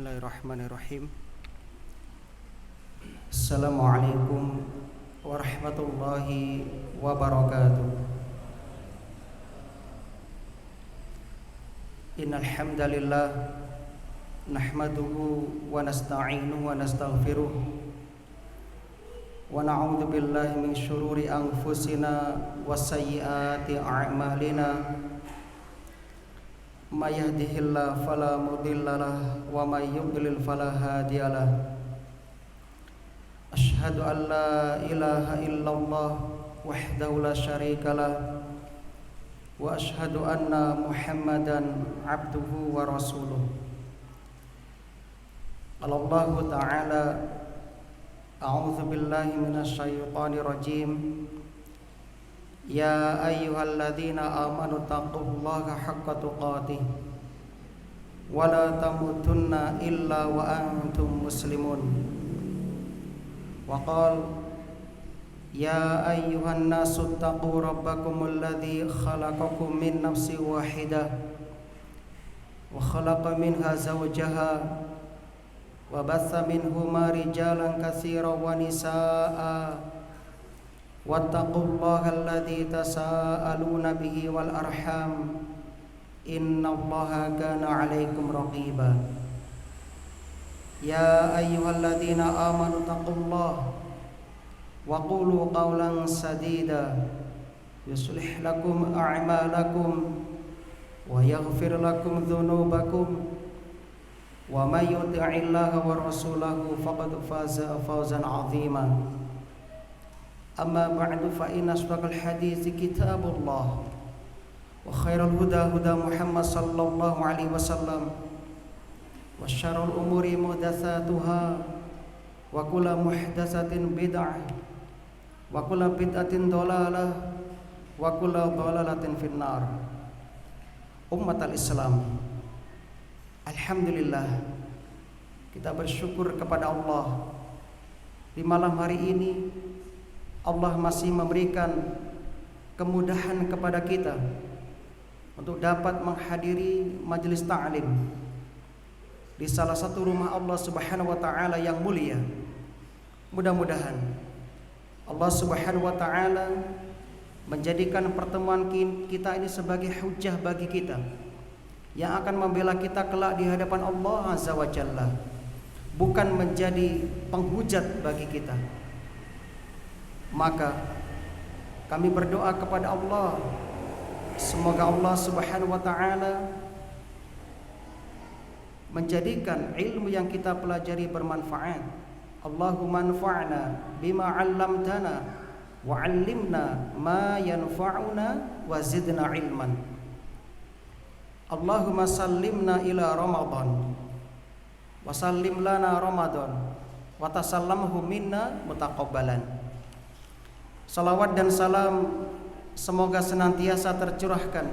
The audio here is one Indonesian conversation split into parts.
Bismillahirrahmanirrahim. Assalamualaikum warahmatullahi wabarakatuh. Innal hamdalillah nahmaduhu wa nasta'inuhu wa nastaghfiruh wa na'udzu billahi min syururi anfusina wa sayyiati a'malina. May yahdihillahu fala mudhillalah wa may yudlil fala hadiyalah. Asyhadu an la ilaha illallah wahdahu la syarikalah wa asyhadu anna Muhammadan abduhu wa rasuluh. Allah Ta'ala, a'udzu billahi minasy syaithanir rajim. Ya ayyuhalladzina amanu taqullaha haqqa tuqatih wa la tamutunna illa wa antum muslimun. Wa qala ya ayyuhan nasu taqu rabbakumul ladzi khalaqakum min nafsin wahidah wa khalaqa minha zawjaha wa batha minhuma rijalan katsiran wa nisaa'a wattaqullaha alladzi tasaaluna bihi wal arham innallaha kana 'alaikum raqiba. Ya ayyuhalladzina amanu taqullaha wa qulu qawlan sadida yuslih lakum a'malakum wa yaghfir lakum dhunubakum wa may yuti'illaha wa rasulahu faqad faza fawzan 'azima. Amma ba'du fa inna asdaqal hadithi kitabullah wa khairal huda huda Muhammad sallallahu alaihi wasallam wa syarrul umuri muhdatsatuha wa kullu muhdatsatin bid'ah wa kullu bid'atin dhalalah wa kullu dhalalatin finnar. Ummatal Islam, alhamdulillah kita bersyukur kepada Allah di malam hari ini. Allah masih memberikan kemudahan kepada kita untuk dapat menghadiri majelis ta'lim di salah satu rumah Allah Subhanahu wa taala yang mulia. Mudah-mudahan Allah Subhanahu wa taala menjadikan pertemuan kita ini sebagai hujjah bagi kita yang akan membela kita kelak di hadapan Allah Azza wa Jalla, bukan menjadi penghujat bagi kita. Maka kami berdoa kepada Allah, semoga Allah Subhanahu wa taala menjadikan ilmu yang kita pelajari bermanfaat. Allahumma anfa'na bima 'allamtana wa 'allimna ma yanfa'una wa zidna ilman. Allahumma sallimna ila Ramadan wa sallim lana Ramadan wa tasallamhu minna mutaqabbalan. Salawat dan salam semoga senantiasa tercurahkan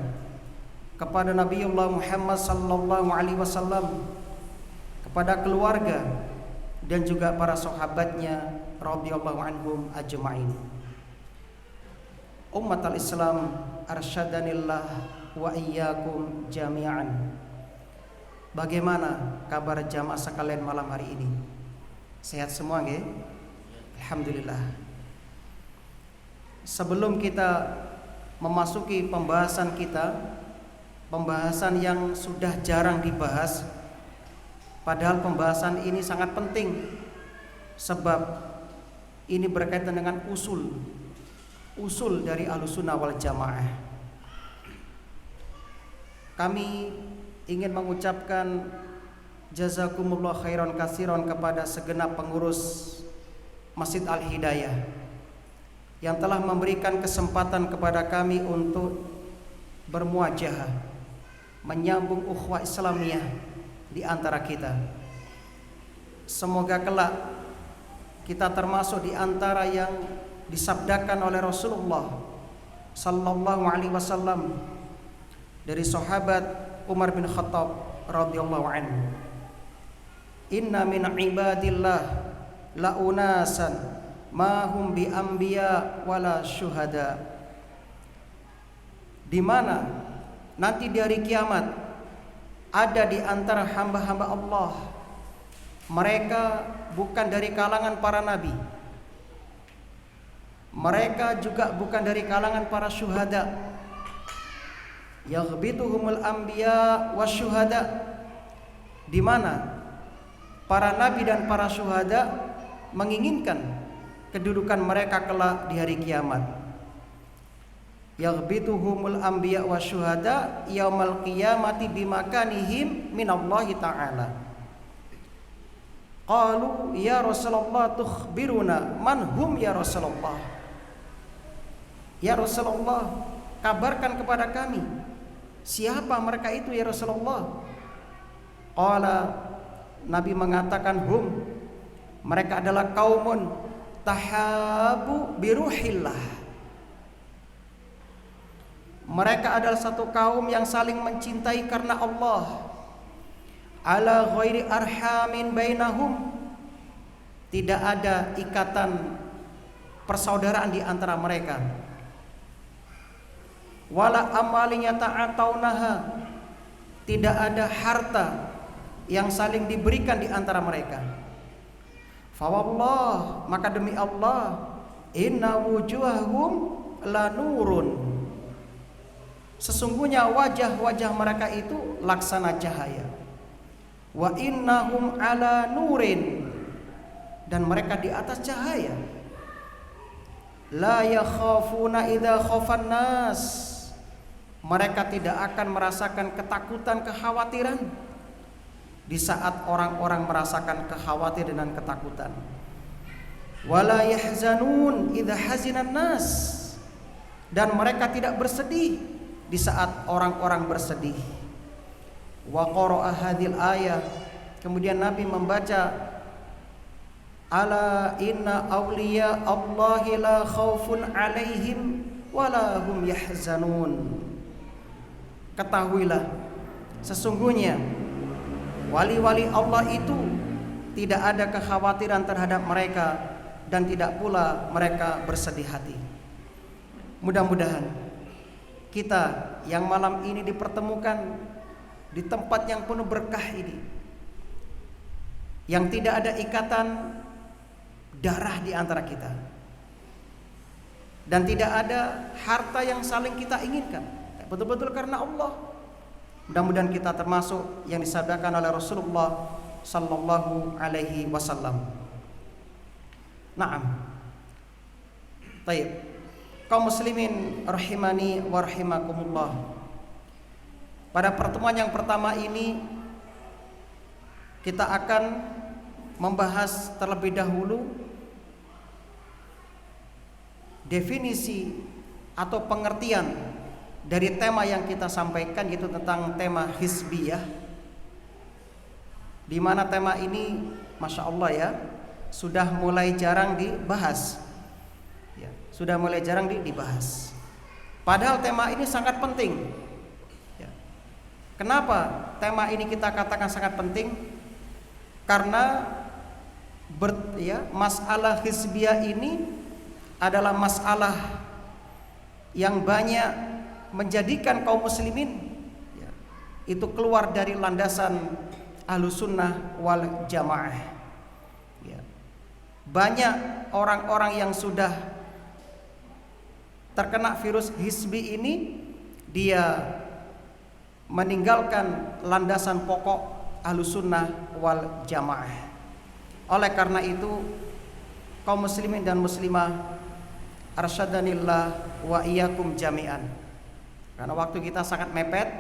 kepada Nabiullah Muhammad sallallahu alaihi wasallam, kepada keluarga dan juga para sahabatnya radhiyallahu anhum ajma'in. Ummatal Islam, arsyadanillah wa iyyakum jami'an. Bagaimana kabar jamaah sekalian malam hari ini? Sehat semua nggih? Alhamdulillah. Sebelum kita memasuki pembahasan kita, pembahasan yang sudah jarang dibahas, padahal pembahasan ini sangat penting sebab ini berkaitan dengan usul dari Ahlussunnah wal Jamaah. Kami ingin mengucapkan jazakumullah khairan katsiran kepada segenap pengurus Masjid Al-Hidayah yang telah memberikan kesempatan kepada kami untuk bermuajahah, menyambung ukhuwah Islamiyah di antara kita. Semoga kelak kita termasuk di antara yang disabdakan oleh Rasulullah sallallahu alaihi wasallam dari sahabat Umar bin Khattab radhiyallahu anhu. Inna min ibadillah la unasan ma hum bi anbiya wala syuhada. Di mana nanti di hari kiamat ada di antara hamba-hamba Allah Mereka bukan dari kalangan para nabi. Mereka juga bukan dari kalangan para syuhada. Yaghbituhumul anbiya wasyuhada, di mana para nabi dan para syuhada menginginkan kedudukan mereka kelak di hari kiamat. Yaghbituhumul anbiya wasyuhada yaumal qiyamati bimakanihim minallahi ta'ala. Qalu ya Rasulullah tukhbiruna man hum ya Rasulullah. Ya Rasulullah, kabarkan kepada kami siapa mereka itu ya Rasulullah. Qala, Nabi mengatakan hum, mereka adalah kaumun tahabu biruhillah. Mereka adalah satu kaum yang saling mencintai karena Allah. Ala ghairi arhamin bainahum, tidak ada ikatan persaudaraan di antara mereka. Wala amalin yata'ataunaha, tidak ada harta yang saling diberikan di antara mereka. Fawallah, maka demi Allah, inna wujuhahum la nurun, sesungguhnya wajah-wajah mereka itu laksana cahaya. Wa innahum ala nurin, dan mereka di atas cahaya. La yakhafuna idza khafan nas, mereka tidak akan merasakan ketakutan, kekhawatiran di saat orang-orang merasakan kekhawatiran dan ketakutan. Wala yahzanun idza hazinan nas, dan mereka tidak bersedih di saat orang-orang bersedih. Wa qara'a hadhil ayah, kemudian Nabi membaca ala inna awliya Allahi la khaufun alaihim wala hum yahzanun. Ketahuilah, sesungguhnya wali-wali Allah itu tidak ada kekhawatiran terhadap mereka dan tidak pula mereka bersedih hati. Mudah-mudahan kita yang malam ini dipertemukan di tempat yang penuh berkah ini, yang tidak ada ikatan darah di antara kita, dan tidak ada harta yang saling kita inginkan, betul-betul karena Allah. Mudah-mudahan kita termasuk yang disabdakan oleh Rasulullah sallallahu alaihi wasallam. Naam. Baik. Kaum muslimin rahimani wa rahimakumullah. Pada pertemuan yang pertama ini kita akan membahas terlebih dahulu definisi atau pengertian dari tema yang kita sampaikan, yaitu tentang tema hizbiyah, di mana tema ini Masya Allah ya sudah mulai jarang dibahas ya, sudah mulai jarang dibahas, padahal tema ini sangat penting ya. Kenapa tema ini kita katakan sangat penting? Karena masalah hizbiyah ini adalah masalah yang banyak menjadikan kaum muslimin ya, itu keluar dari landasan Ahlussunnah wal Jamaah ya. Banyak orang-orang yang sudah terkena virus hizbi ini, dia meninggalkan landasan pokok Ahlussunnah wal Jamaah. Oleh karena itu, kaum muslimin dan muslimah arsyadanillah wa iyyakum jami'an, karena waktu kita sangat mepet,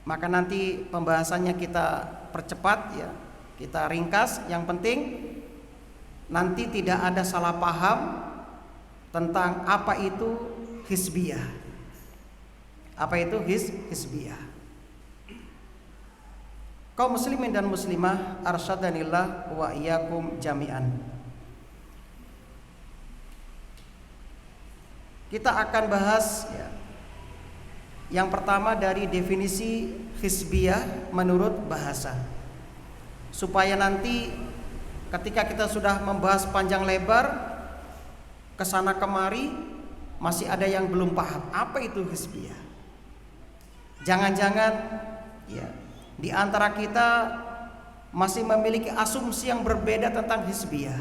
maka nanti pembahasannya kita percepat ya, kita ringkas. Yang penting nanti tidak ada salah paham tentang apa itu hizbiyah. Apa itu hizbiyah? Kaum muslimin dan muslimah arsyadanillah wa iyyakum jami'an. Kita akan bahas ya, yang pertama dari definisi hizbiyah menurut bahasa, supaya nanti ketika kita sudah membahas panjang lebar kesana kemari masih ada yang belum paham apa itu hizbiyah. Jangan-jangan ya di antara kita masih memiliki asumsi yang berbeda tentang hizbiyah.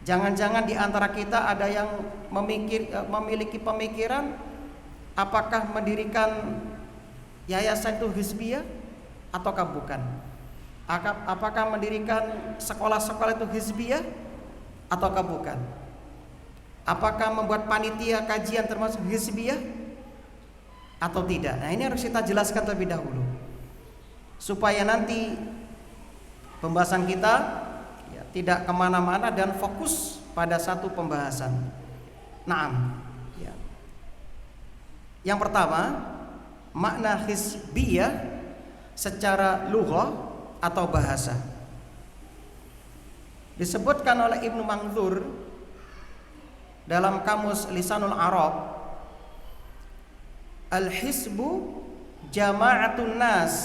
Jangan-jangan di antara kita ada yang memiliki pemikiran apakah mendirikan yayasan itu hizbiyah ataukah bukan? Apakah mendirikan sekolah-sekolah itu hizbiyah ataukah bukan? Apakah membuat panitia kajian termasuk hizbiyah atau tidak? Nah, ini harus kita jelaskan terlebih dahulu supaya nanti pembahasan kita tidak kemana-mana dan fokus pada satu pembahasan. Naam. Yang pertama, makna hizbiyah secara lughah atau bahasa. Disebutkan oleh Ibnu Manzur dalam kamus Lisanul Arab, al-hizbu jama'atun nas.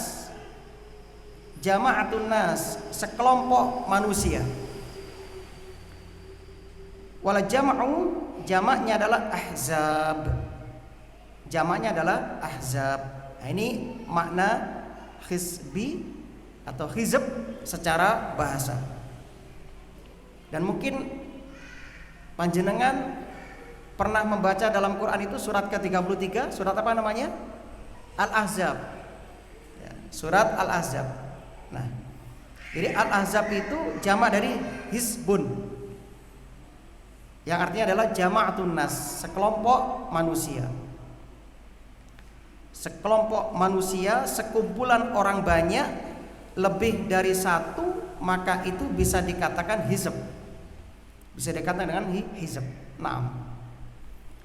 Jama'atun nas, sekelompok manusia. Wala jama'u, jamaknya adalah ahzab. Jamaknya adalah ahzab. Nah, ini makna hizbi atau hizb secara bahasa. Dan mungkin panjenengan pernah membaca dalam Quran itu surat ke-33, surat apa namanya? Al-Ahzab. Surat Al-Ahzab. Nah, jadi Al-Ahzab itu jamak dari hizbun, yang artinya adalah jama'atun nas, sekelompok manusia. Sekelompok manusia, sekumpulan orang banyak, lebih dari satu, maka itu bisa dikatakan hizb. Bisa dikatakan dengan hizb. Nah,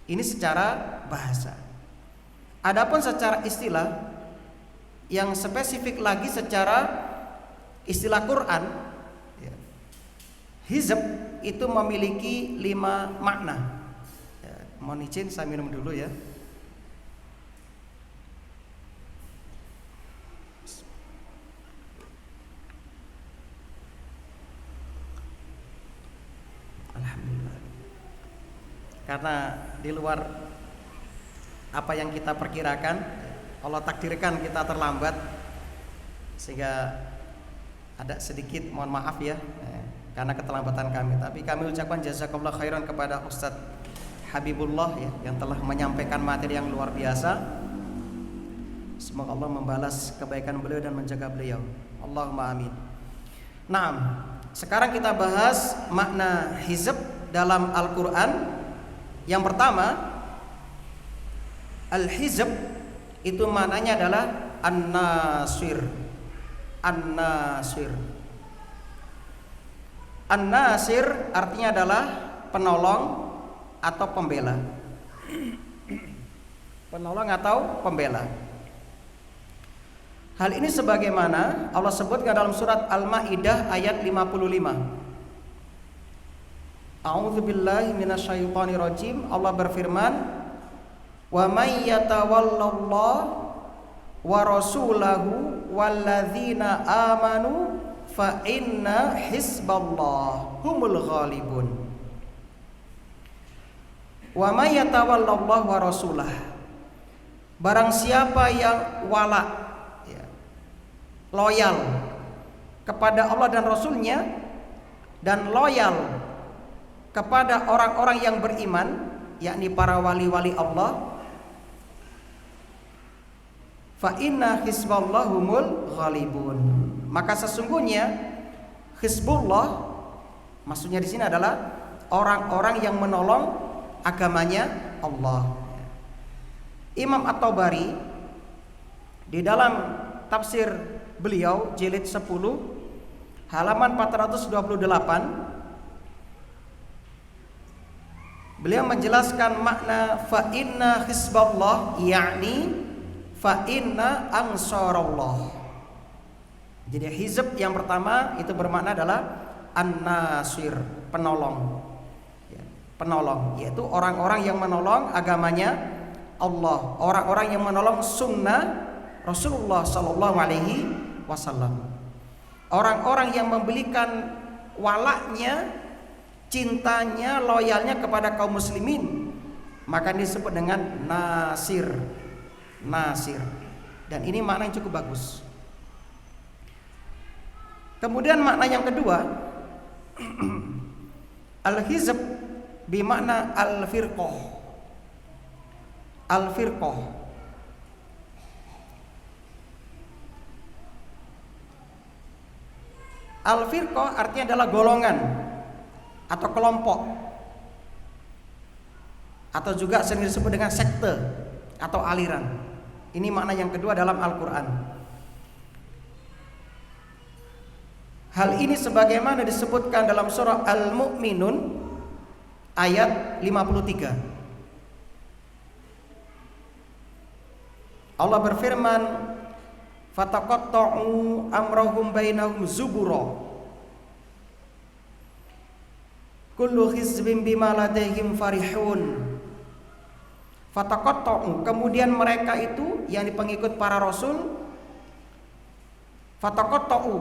ini secara bahasa. Adapun secara istilah, yang spesifik lagi secara istilah Quran, hizb itu memiliki 5 makna. Mohon izin saya minum dulu ya. Alhamdulillah. Karena di luar apa yang kita perkirakan, Allah takdirkan kita terlambat, sehingga ada sedikit mohon maaf ya karena keterlambatan kami. Tapi kami ucapkan jazakallah khairan kepada Ustadz Habibullah ya, yang telah menyampaikan materi yang luar biasa. Semoga Allah membalas kebaikan beliau dan menjaga beliau. Allahumma amin. Nah, sekarang kita bahas makna hizb dalam Al-Quran. Yang pertama, al-hizb itu maknanya adalah an-nasir. An-nasir. An-nasir artinya adalah penolong atau pembela. Penolong atau pembela. Hal ini sebagaimana Allah sebutkan dalam surat Al-Maidah ayat 55. A'udzubillahi minasyaitonirrajim. Allah berfirman, "Wa may yatawallallah wa rasulahu walladzina amanu fa inna hizballah humul ghalibun." Wa may yatawallallah wa rasulah, barang siapa yang wala, loyal kepada Allah dan Rasulnya, dan loyal kepada orang-orang yang beriman, yakni para wali-wali Allah, fa inna hizballahumul ghalibun, maka sesungguhnya hizbullah maksudnya di sini adalah orang-orang yang menolong agamanya Allah. Imam At-Tabari di dalam tafsir beliau jilid 10 halaman 428, beliau menjelaskan makna fa inna hizballah, yakni fa inna ansarallah. Jadi hizb yang pertama itu bermakna adalah an-nasir, penolong. Penolong, yaitu orang-orang yang menolong agamanya Allah, orang-orang yang menolong sunnah Rasulullah sallallahu alaihi wasallam. Orang-orang yang memberikan walaknya, cintanya, loyalnya kepada kaum muslimin, maka disebut dengan nasir. Nasir. Dan ini makna yang cukup bagus. Kemudian makna yang kedua, al-hizb bermakna al-firqah. Al-firqah. Al-firqah artinya adalah golongan atau kelompok, atau juga sering disebut dengan sekte atau aliran. Ini makna yang kedua dalam Al-Quran. Hal ini sebagaimana disebutkan dalam surah Al-Mu'minun ayat 53. Allah berfirman, fataqatta'u amrahum bainahum zubura kullu hizbin bima ladaihim farihun. Fataqatta'u, kemudian mereka itu yang pengikut para rasul, fataqatta'u,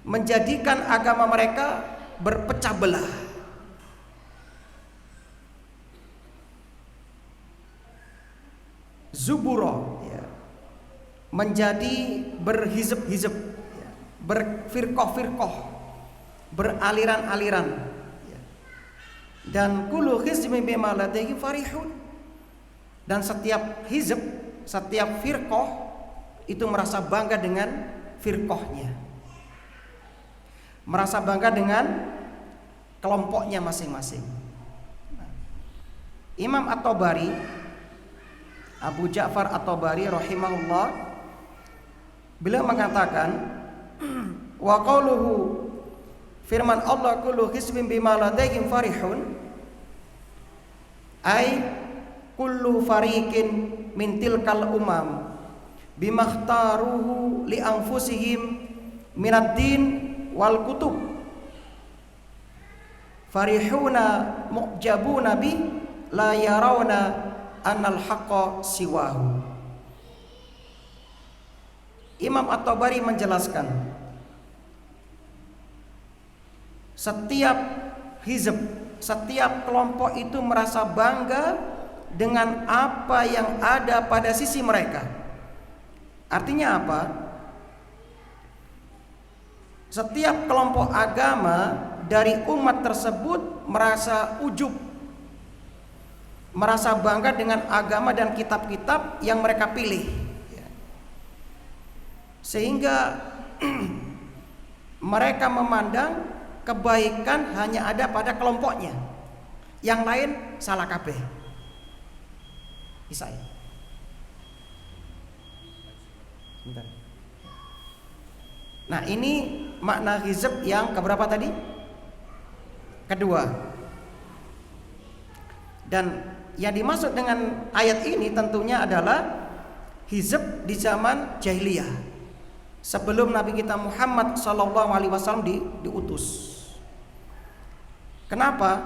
menjadikan agama mereka berpecah belah. Zuburo, ya, menjadi berhizb-hizb, ya, berfirqah-firqah, beraliran-aliran, ya. Dan kullu hizbin bima ladaihim farihun, dan setiap hizb, setiap firqah itu merasa bangga dengan firqahnya, merasa bangga dengan kelompoknya masing-masing. Imam At-Tabari, Abu Ja'far At-Tabari rahimahullah, beliau mengatakan, wa qauluhu, firman Allah, kullu hizbin bima ladaihim farihun, ay kullu fariqin min tilkal umam bimakhtaruhu li anfusihim minad din wal kutub farihuna mu'jabuna bi la yarawna annal haqqa siwahu. Imam At-Tabari menjelaskan, setiap hizb, setiap kelompok itu merasa bangga dengan apa yang ada pada sisi mereka. Artinya apa? Setiap kelompok agama dari umat tersebut merasa ujub, merasa bangga dengan agama dan kitab-kitab yang mereka pilih, sehingga mereka memandang kebaikan hanya ada pada kelompoknya, yang lain salah kabeh. Bisa ya? Bentar. Nah, ini makna hizb yang keberapa tadi? Kedua. Dan yang dimaksud dengan ayat ini tentunya adalah hizb di zaman jahiliyah, sebelum Nabi kita Muhammad SAW diutus. Kenapa?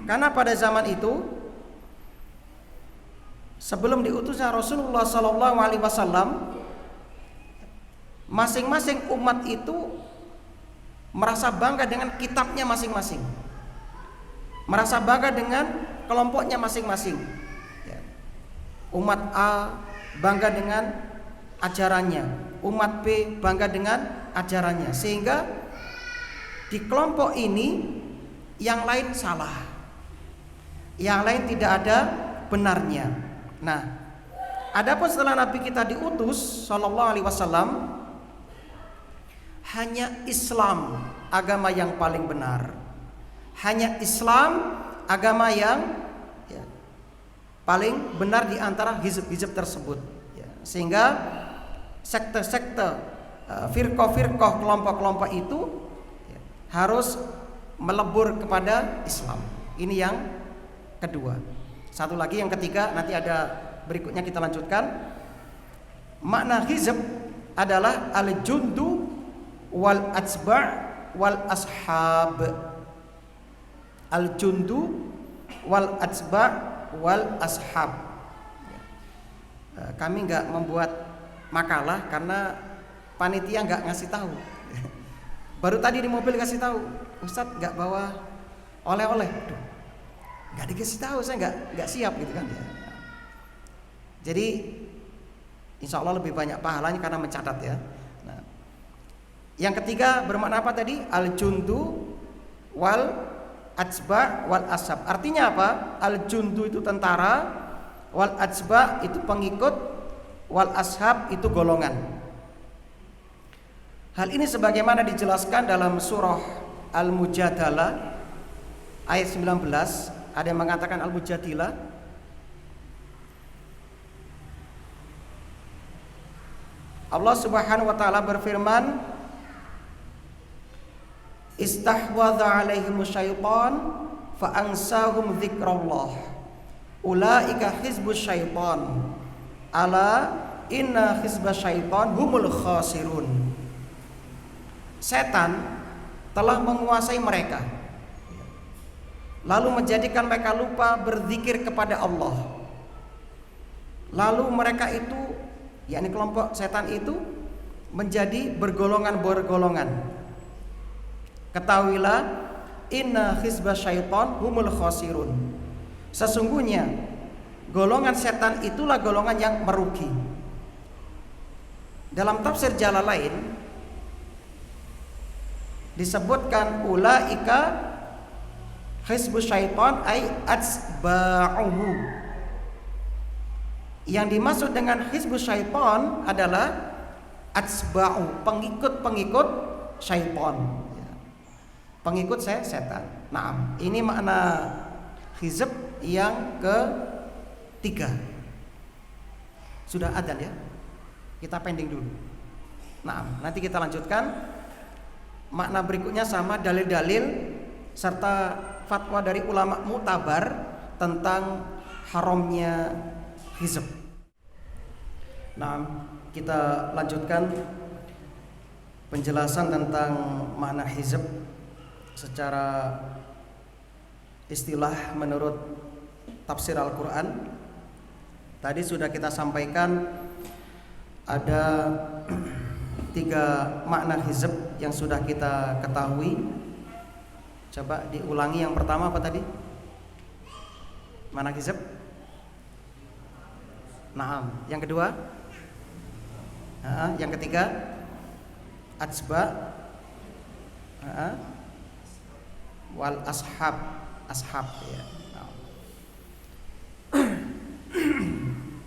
Karena pada zaman itu, sebelum diutusnya Rasulullah SAW, masing-masing umat itu merasa bangga dengan kitabnya masing-masing, merasa bangga dengan kelompoknya masing-masing. Umat A bangga dengan ajarannya, umat B bangga dengan ajarannya, sehingga di kelompok ini yang lain salah, yang lain tidak ada benarnya. Nah, adapun setelah Nabi kita diutus SAW, hanya Islam agama yang paling benar, hanya Islam agama yang paling benar di antara hizb-hizb tersebut, sehingga sekte-sekte, firqah-firqah, kelompok-kelompok itu harus melebur kepada Islam. Ini yang kedua. Satu lagi yang ketiga, nanti ada berikutnya kita lanjutkan. Makna hizb adalah al-jundu wal atsba' wal ashab. Al-jundu wal atsba' wal ashab. Kami nggak membuat makalah karena panitia nggak ngasih tahu. Baru tadi di mobil kasih tahu, Ustadz nggak bawa oleh-oleh. Aduh, nggak dikasih tahu, saya nggak siap gitu kan ya. Jadi insya Allah lebih banyak pahalanya karena mencatat ya. Nah, Yang ketiga bermakna apa tadi? Al-jundu wal atsba wal ashab. Artinya apa? Al-jundu itu tentara, wal atsba itu pengikut, wal ashab itu golongan. Hal ini sebagaimana dijelaskan dalam surah Al-Mujadalah ayat 19. Ada yang mengatakan Al-Mujadilah. Allah Subhanahu wa taala berfirman, istahwadha alaihimus syaitan fa ansahum dzikrallah ulaika hizbus syaitan ala inna hizbas syaitan humul khasirun. Setan telah menguasai mereka, lalu menjadikan mereka lupa berzikir kepada Allah. Lalu mereka itu, yakni kelompok setan itu, menjadi bergolongan-bergolongan. Ketahuilah, inna hizbas syaitan humul khasirun. Sesungguhnya golongan setan itulah golongan yang merugi. Dalam tafsir Jalalain disebutkan ulaika hizbus syaitan ay atsba'uhu. Yang dimaksud dengan hizbus syaitan adalah atsba'u, pengikut-pengikut syaitan, pengikut setan. Nah, ini makna hizb yang ketiga. Sudah adzan ya? Kita pending dulu. Nah, nanti kita lanjutkan. Makna berikutnya sama, dalil-dalil serta fatwa dari ulama mu'tabar tentang haramnya hizb. Nah, kita lanjutkan penjelasan tentang makna hizb secara istilah menurut tafsir Al-Quran. Tadi sudah kita sampaikan ada 3 makna hizb yang sudah kita ketahui. Coba diulangi. Yang pertama apa tadi? Makna hizb? Naam. Yang kedua? Yang ketiga? Atsba wal ashab. Ashab ya.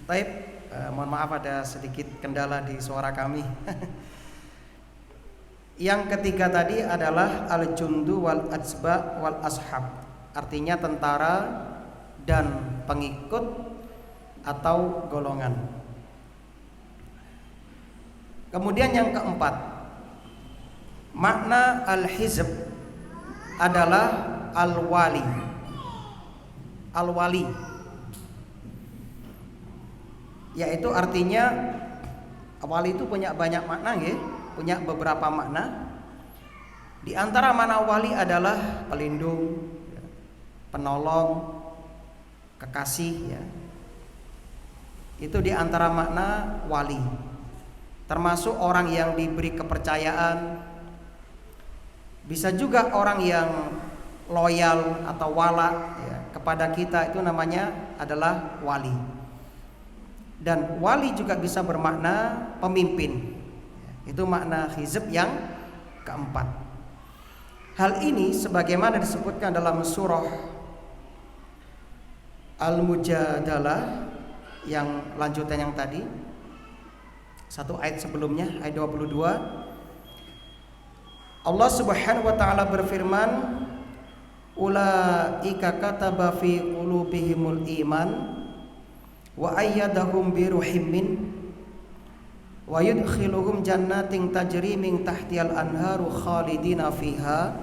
Baik, mohon maaf ada sedikit kendala di suara kami. Yang ketiga tadi adalah al-jundu wal atsba wal ashab. Artinya tentara dan pengikut atau golongan. Kemudian yang keempat, makna al-hizb adalah al-wali. Al-wali, yaitu artinya wali itu punya banyak makna ya. Punya beberapa makna. Di antara makna wali adalah pelindung, penolong, kekasih ya. Itu di antara makna wali. Termasuk orang yang diberi kepercayaan. Bisa juga orang yang loyal atau wala ya, kepada kita, itu namanya adalah wali. Dan wali juga bisa bermakna pemimpin. Itu makna hizb yang keempat. Hal ini sebagaimana disebutkan dalam surah Al-Mujadalah yang lanjutan yang tadi, satu ayat sebelumnya, ayat 22. Allah Subhanahu wa taala berfirman, ulaika kataba fi qulubihimul iman wa ayyadahum bi ruhim min wa yudkhiluhum jannatin tajri min tahtihal anharu khalidina fiha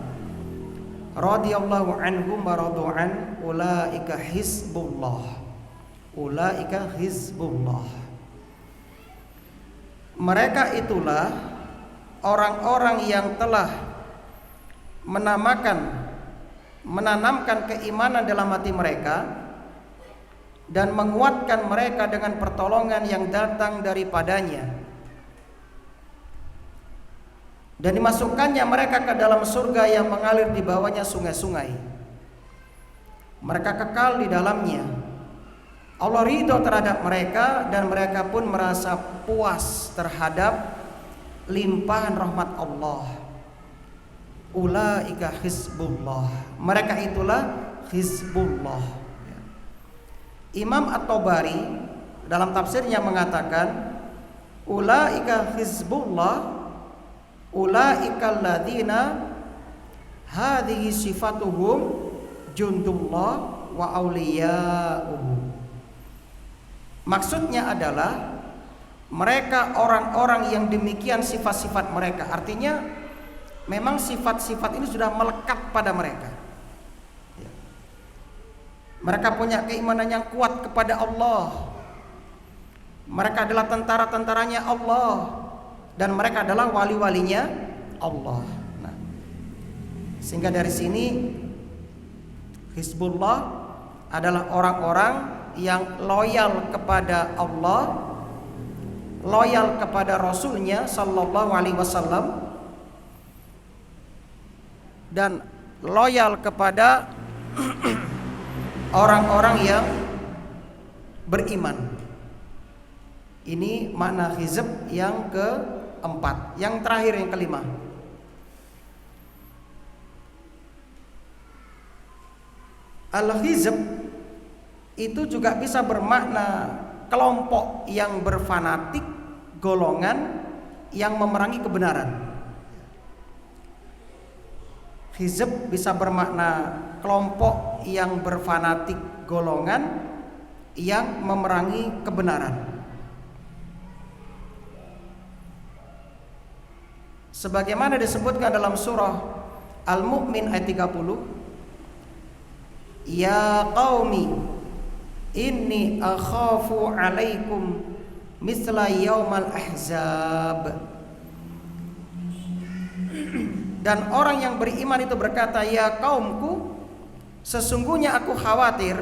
radhiyallahu anhum wa radu'an ulaika hizbullah. Ulaika hizbullah. Mereka itulah orang-orang yang telah menanamkan keimanan dalam hati mereka dan menguatkan mereka dengan pertolongan yang datang daripadanya. Dan dimasukkannya mereka ke dalam surga yang mengalir di bawahnya sungai-sungai. Mereka kekal di dalamnya. Allah ridho terhadap mereka dan mereka pun merasa puas terhadap limpahan rahmat Allah. Ulaika hizbullah, mereka itulah hizbullah. Imam At-Tabari dalam tafsirnya mengatakan ulaika hizbullah, ulaika alladzina hadhihi sifatuhum jundullah wa auliya'uhu. Maksudnya adalah mereka orang-orang yang demikian sifat-sifat mereka. Artinya memang sifat-sifat ini sudah melekat pada mereka. Mereka punya keimanan yang kuat kepada Allah. Mereka adalah tentara-tentaranya Allah, dan mereka adalah wali-walinya Allah. Nah, sehingga dari sini Hizbullah adalah orang-orang yang loyal kepada Allah, loyal kepada Rasulnya Sallallahu Alaihi Wasallam, dan loyal kepada orang-orang yang beriman. Ini makna hizb yang keempat. Yang terakhir, yang kelima, al-hizb itu juga bisa bermakna kelompok yang berfanatik, golongan yang memerangi kebenaran. Hizb bisa bermakna kelompok yang berfanatik, golongan yang memerangi kebenaran. Sebagaimana disebutkan dalam surah Al-Mu'min ayat 30, ya qaumi inni akhafu alaikum misla yaumal ahzab. Dan orang yang beriman itu berkata, ya kaumku, sesungguhnya aku khawatir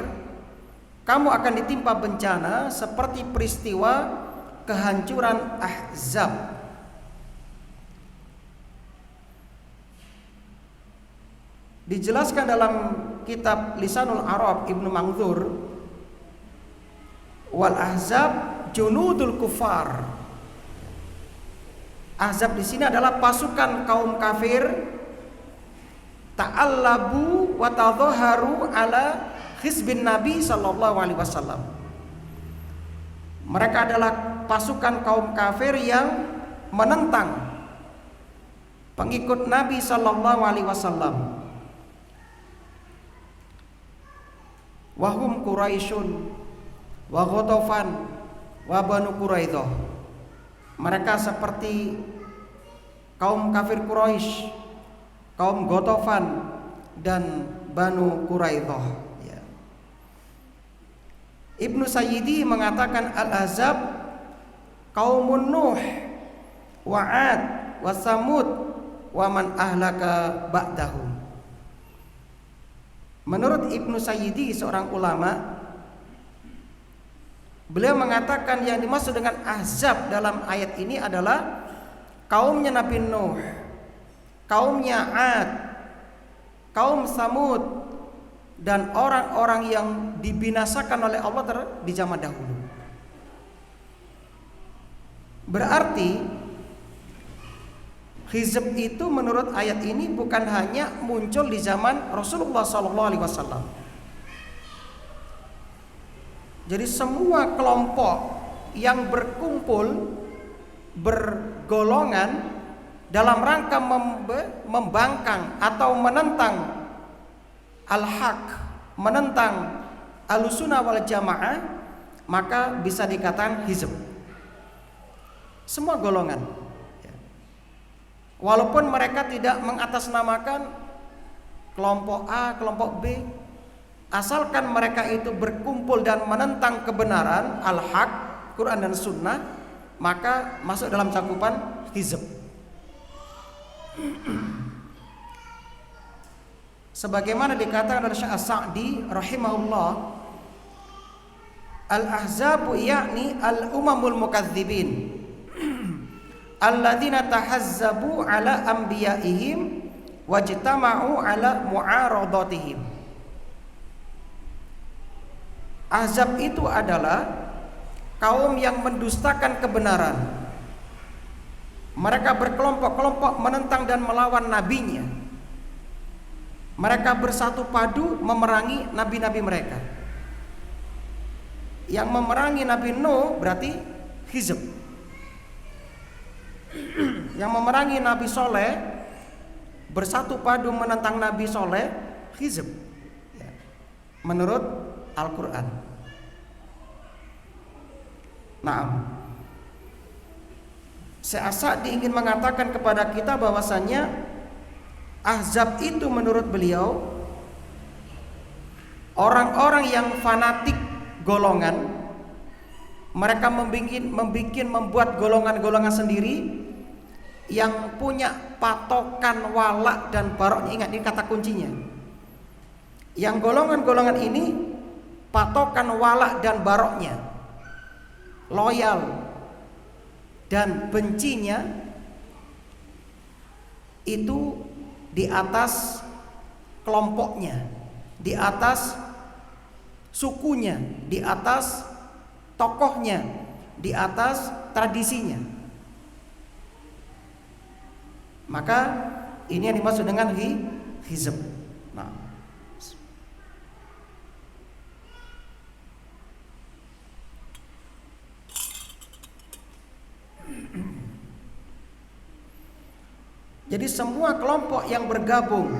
kamu akan ditimpa bencana seperti peristiwa kehancuran Ahzab. Dijelaskan dalam kitab Lisanul Arab Ibnu Manzur, wal ahzab junudul kufar. Ahzab di sini adalah pasukan kaum kafir, ta'allabu wa tadhaharu ala hizbin Nabi sallallahu alaihi wasallam. Mereka adalah pasukan kaum kafir yang menentang pengikut Nabi sallallahu alaihi wasallam. Wahum Quraisyun wa Ghatafan wa Banu Quraidah. Mereka seperti kaum kafir Quraisy, kaum Ghatafan dan Banu Quraidah. Ya. Ibnu Sayyidi mengatakan al-Ahzab kaumun Nuh wa 'Ad wa Samud wa man ahlaka ba'dahum. Menurut Ibnu Sayyidi, seorang ulama, beliau mengatakan yang dimaksud dengan Ahzab dalam ayat ini adalah kaumnya Nabi Nuh, kaumnya 'Ad, kaum Samud, dan orang-orang yang dibinasakan oleh Allah di zaman dahulu. Berarti hizb itu menurut ayat ini bukan hanya muncul di zaman Rasulullah SAW. Jadi semua kelompok yang berkumpul, bergolongan dalam rangka membangkang atau menentang al-haq, menentang al-sunnah wal jamaah, maka bisa dikatakan hizb. Semua golongan, walaupun mereka tidak mengatasnamakan kelompok A, kelompok B, asalkan mereka itu berkumpul dan menentang kebenaran al-haq, Quran dan Sunnah, maka masuk dalam cakupan hizb. Sebagaimana dikatakan oleh Syekh As-Sa'di rahimahullah, al-ahzabu yakni al-umamul mukadzibin alladzina tahazzabu ala anbiya'ihim wajtama'u ala mu'aradatihim. Ahzab itu adalah kaum yang mendustakan kebenaran, Mereka berkelompok-kelompok menentang dan melawan nabinya. Mereka bersatu padu memerangi nabi-nabi mereka. Yang memerangi Nabi Nuh berarti Hizb. Yang memerangi Nabi Soleh bersatu padu menentang Nabi Soleh, Hizb, menurut Al-Quran. Nah, Syekh As-Sa'di ingin mengatakan kepada kita bahwasannya Ahzab itu menurut beliau orang-orang yang fanatik golongan. Mereka membuat golongan-golongan sendiri yang punya patokan wala dan baroknya. Ingat, ini kata kuncinya. Yang golongan-golongan ini patokan wala dan baroknya, loyal dan bencinya itu di atas kelompoknya, di atas sukunya, di atas tokohnya, di atas tradisinya. Maka ini yang dimaksud dengan hizb. Nah, jadi semua kelompok yang bergabung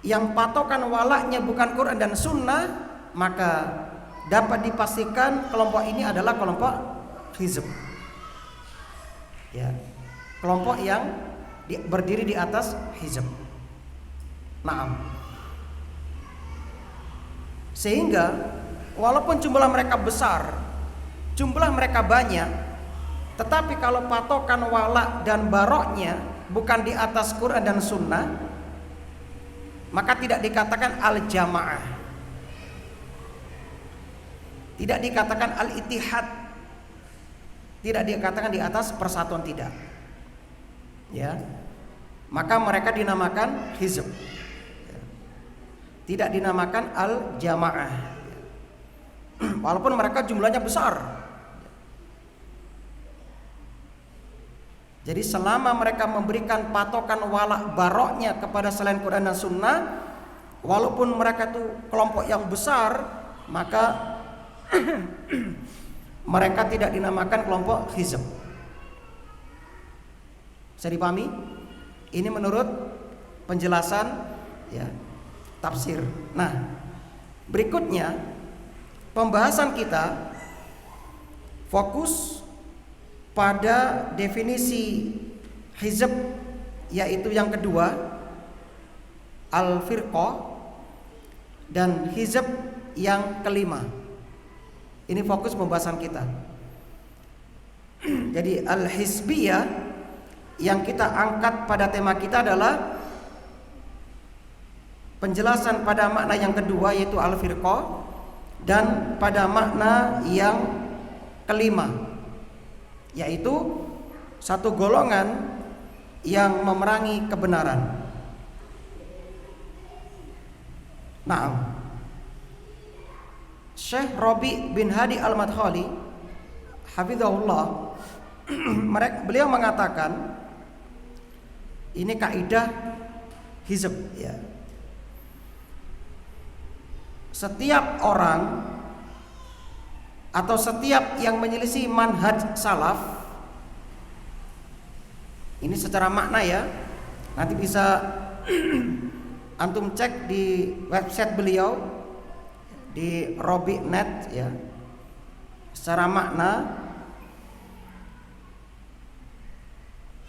yang patokan walaknya bukan Quran dan Sunnah, maka dapat dipastikan kelompok ini adalah kelompok hizb. Ya, kelompok yang berdiri di atas hizb. Naam. Sehingga walaupun jumlah mereka besar, jumlah mereka banyak, tetapi kalau patokan walak dan baroknya bukan di atas Quran dan Sunnah, maka tidak dikatakan al-jamaah, tidak dikatakan al-ittihad, tidak dikatakan di atas persatuan, tidak. Ya, maka mereka dinamakan hizb, tidak dinamakan al-jamaah, walaupun mereka jumlahnya besar. Jadi selama mereka memberikan patokan walak baroknya kepada selain Quran dan Sunnah, walaupun mereka itu kelompok yang besar, maka mereka tidak dinamakan kelompok hizb. Bisa dipahami? Ini menurut penjelasan ya, tafsir. Nah, berikutnya pembahasan kita fokus pada definisi hizb, yaitu yang kedua, al-firqah, dan hizb yang kelima. Ini fokus pembahasan kita. Jadi al-hizbiyah yang kita angkat pada tema kita adalah penjelasan pada makna yang kedua, yaitu al-firqah, dan pada makna yang kelima, yaitu satu golongan yang memerangi kebenaran. Nah, Syekh Rabi bin Hadi Al-Madkhali hafizahullah, beliau mengatakan ini kaidah hizb ya. Setiap orang atau setiap yang menyelisih manhaj salaf, ini secara makna ya, nanti bisa antum cek di website beliau di Robi.net ya. Secara makna,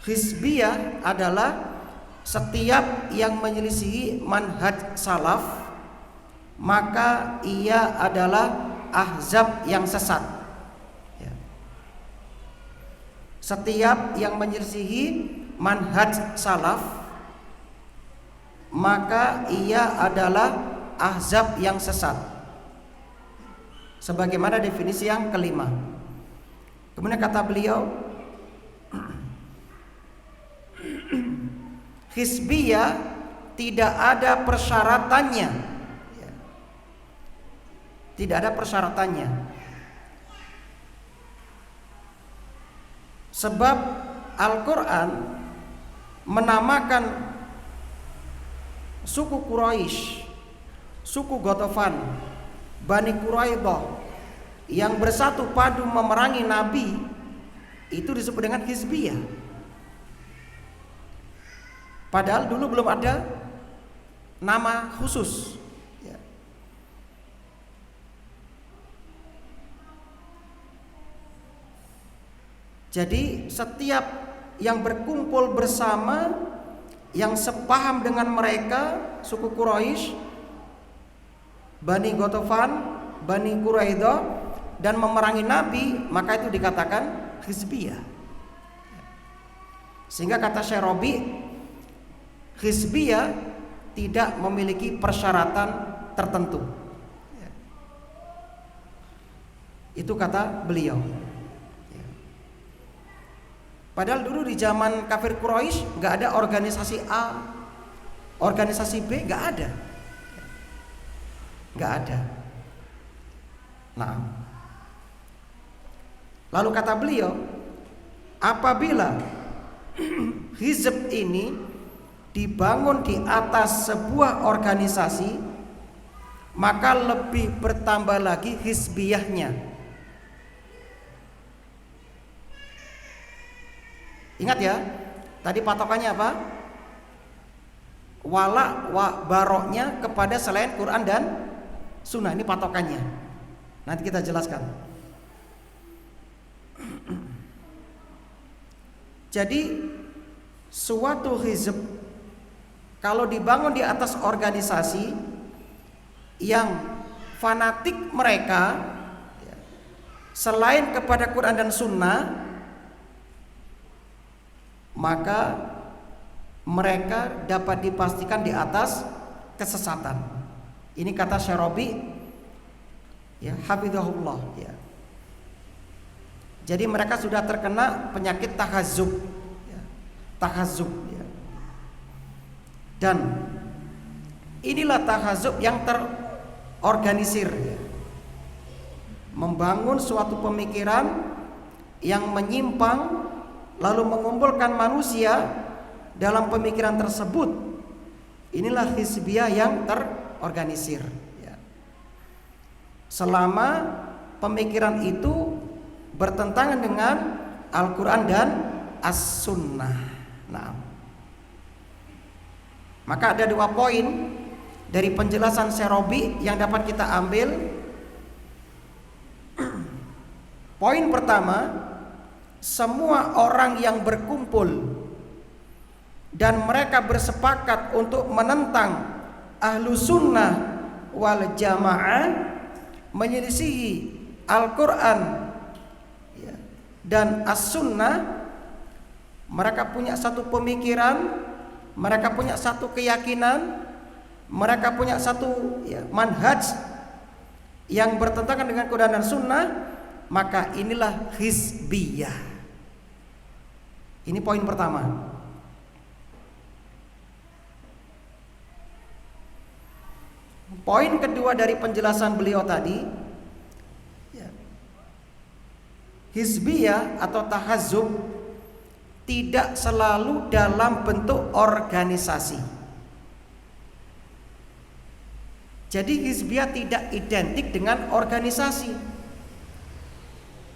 hizbiyah adalah setiap yang menyelisihi manhaj salaf, maka ia adalah ahzab yang sesat ya. Setiap yang menyelisihi manhaj salaf, maka ia adalah ahzab yang sesat, sebagaimana definisi yang kelima. Kemudian kata beliau, hizbiyah tidak ada persyaratannya, tidak ada persyaratannya. Sebab Al-Quran menamakan suku Quraisy, suku Ghatafan, Bani Quraidah yang bersatu padu memerangi Nabi, itu disebut dengan hizbiyah. Padahal dulu belum ada nama khusus. Jadi setiap yang berkumpul bersama, yang sepaham dengan mereka, suku Quraisy, Bani Ghatafan, Bani Quraidah, dan memerangi Nabi, maka itu dikatakan hizbiyah. Sehingga kata Syekh Rabi, hizbiyah tidak memiliki persyaratan tertentu. Itu kata beliau. Padahal dulu di zaman kafir Quraisy nggak ada organisasi A, organisasi B, nggak ada. Nah, lalu kata beliau, apabila hizb ini dibangun di atas sebuah organisasi, maka lebih bertambah lagi hizbiyahnya. Ingat ya, tadi patokannya apa? Wala wa baroknya kepada selain Quran dan Sunnah. Ini patokannya. Nanti kita jelaskan. Jadi suatu hizb kalau dibangun di atas organisasi yang fanatik mereka selain kepada Quran dan Sunnah, maka mereka dapat dipastikan di atas kesesatan. Ini kata Syekh Rabi, ya, hafizahullah, ya. Jadi mereka sudah terkena penyakit tahazzub, ya. Ya. Dan inilah tahazzub yang terorganisir, ya. Membangun suatu pemikiran yang menyimpang, lalu mengumpulkan manusia dalam pemikiran tersebut. Inilah hizbiyah yang terorganisir, ya. Selama pemikiran itu bertentangan dengan Al-Quran dan As-Sunnah. Nah, maka ada 2 poin dari penjelasan Syekh Rabi yang dapat kita ambil. Poin pertama, semua orang yang berkumpul dan mereka bersepakat untuk menentang ahlu sunnah wal jamaah, menyelisihi Al-Quran dan As-Sunnah, mereka punya satu pemikiran, mereka punya satu keyakinan, mereka punya satu, ya, manhaj yang bertentangan dengan Quran dan Sunnah, maka inilah hizbiyah. Ini poin pertama. Poin kedua dari penjelasan beliau tadi, ya, hizbiyah atau tahazzub tidak selalu dalam bentuk organisasi. Jadi hizbiyah tidak identik dengan organisasi.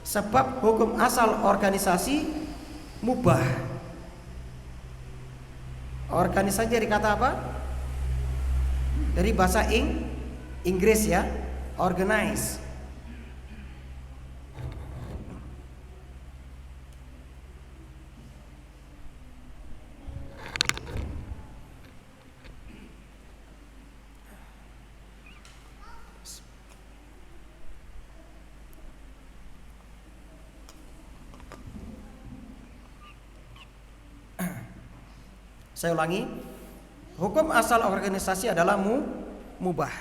Sebab hukum asal organisasi mubah. Organisasi dari kata apa? Dari bahasa Inggris, ya, organize. Saya ulangi, hukum asal organisasi adalah mubah.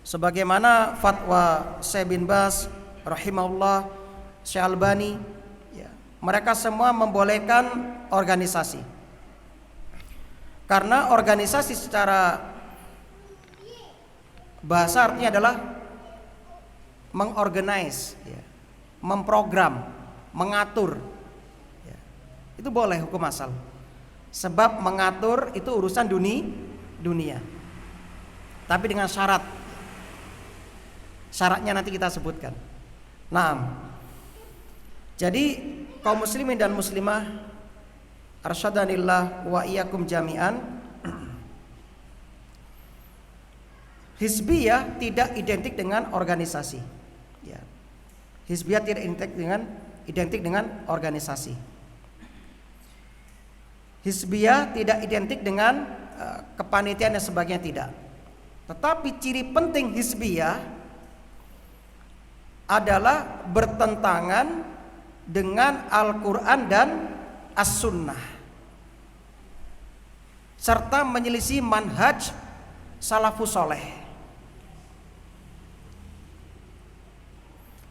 Sebagaimana fatwa Syekh bin Baz rahimahullah, Syekh Albani, ya, mereka semua membolehkan organisasi. Karena organisasi secara bahasa artinya adalah mengorganize, ya, memprogram, mengatur, ya. itu boleh hukum asal. Sebab mengatur itu urusan dunia. Tapi dengan syarat. Syaratnya nanti kita sebutkan. Nah, jadi kaum muslimin dan muslimah arsyadanillah wa iyyakum jami'an, hizbiyah tidak identik dengan organisasi. Ya. Hizbiyah tidak identik dengan organisasi. Hizbiyah tidak identik dengan kepanitiaan dan sebagainya, tidak. Tetapi ciri penting hizbiyah adalah bertentangan dengan Al-Quran dan As-Sunnah, serta menyelisih manhaj salafus soleh.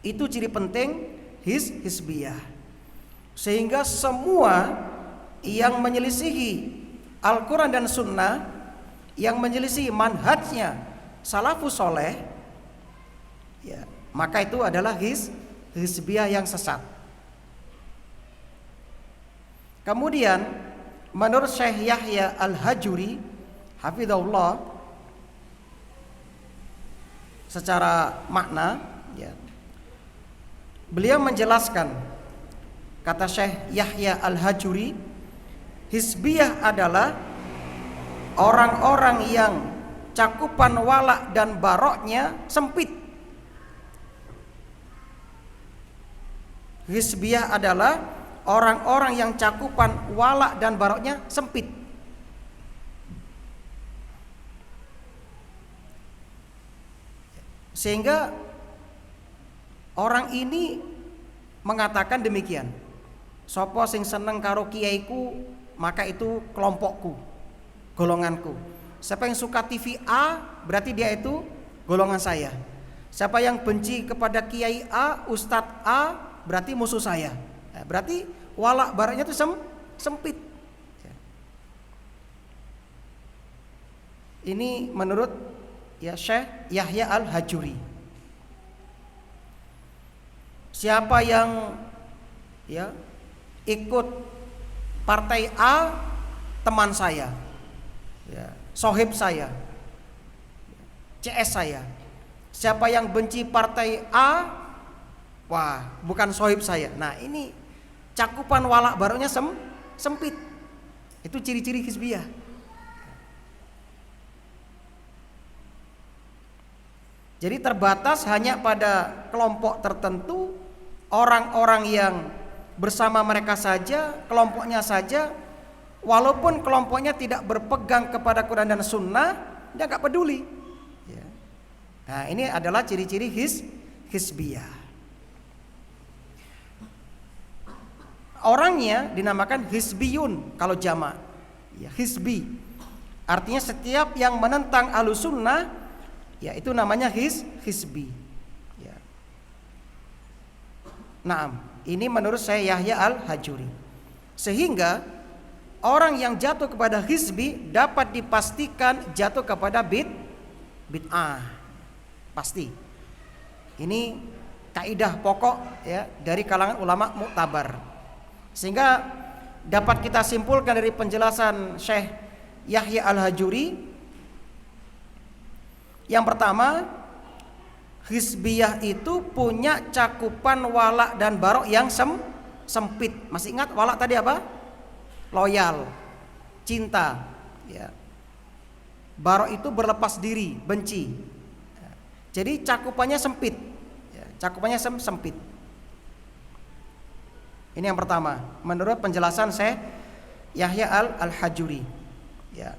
Itu ciri penting hizbiyah. Sehingga semua yang menyelisihi Al-Quran dan Sunnah, yang menyelisihi manhajnya salafus soleh, ya, maka itu adalah hizbiyah yang sesat. Kemudian menurut Syekh Yahya Al-Hajuri hafizahullah, secara makna, ya, beliau menjelaskan, kata Syekh Yahya Al-Hajuri, hizbiyah adalah orang-orang yang cakupan wala dan baroknya sempit. Hizbiyah adalah orang-orang yang cakupan wala dan baroknya sempit. Sehingga orang ini mengatakan demikian, sopo sing seneng karo kiaiku maka itu kelompokku, golonganku. Siapa yang suka TV A berarti dia itu golongan saya. Siapa yang benci kepada kiai A, ustadz A berarti musuh saya. Nah, berarti wala baraknya itu sempit. Ini menurut ya Syekh Yahya Al-Hajuri. Siapa yang ya ikut partai A, teman saya, ya, sohib saya, CS saya. Siapa yang benci partai A, wah bukan sohib saya. Nah ini cakupan wala baroknya sempit. Itu ciri-ciri hizbiyah. Jadi terbatas hanya pada kelompok tertentu, orang-orang yang bersama mereka saja, kelompoknya saja, walaupun kelompoknya tidak berpegang kepada Quran dan Sunnah, dia nggak peduli. Ya. Nah ini adalah ciri-ciri hizbiyah. Orangnya dinamakan hizbiyun kalau jamak. Ya, hizbi. Artinya setiap yang menentang Ahlussunnah, ya itu namanya hizbi. Ya. Naam. Ini menurut saya Yahya Al-Hajuri. Sehingga orang yang jatuh kepada hizbi dapat dipastikan jatuh kepada bid'ah. Pasti. Ini kaidah pokok ya dari kalangan ulama muktabar. Sehingga dapat kita simpulkan dari penjelasan Syekh Yahya Al-Hajuri, yang pertama, hizbiyah itu punya cakupan wala dan barok yang sempit. Masih ingat wala tadi apa? Loyal, cinta, ya. Barok itu berlepas diri, benci. Jadi cakupannya sempit, ya, cakupannya sempit. Ini yang pertama, menurut penjelasan saya Yahya Al-Hajuri. Ya.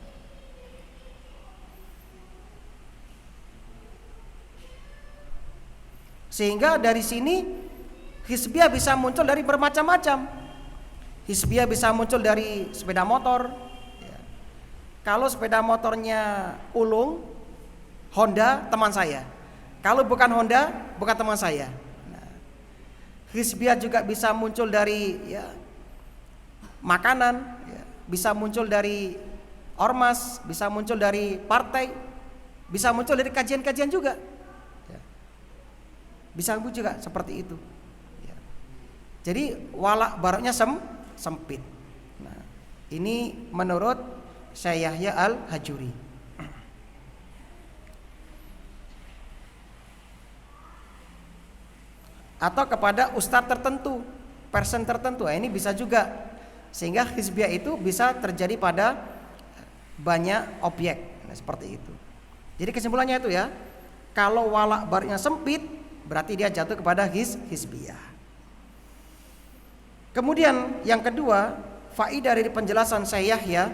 Sehingga dari sini hizbiyah bisa muncul dari bermacam-macam. Hizbiyah bisa muncul dari sepeda motor. Ya. Kalau sepeda motornya ulung, Honda, teman saya. Kalau bukan Honda, bukan teman saya. Nah, hizbiyah juga bisa muncul dari ya, makanan, ya, bisa muncul dari ormas, bisa muncul dari partai, bisa muncul dari kajian-kajian juga. Bisa juga seperti itu. Ya. Jadi wala baroknya sempit. Ini menurut Syekh Yahya Al-Hajuri. Atau kepada ustadz tertentu, person tertentu. Ini bisa juga. Sehingga hizbiyah itu bisa terjadi pada banyak objek. Nah, seperti itu. Jadi kesimpulannya itu ya, kalau wala baroknya sempit, berarti dia jatuh kepada hizbiyah. Kemudian yang kedua, faedah dari penjelasan Syekh Yahya,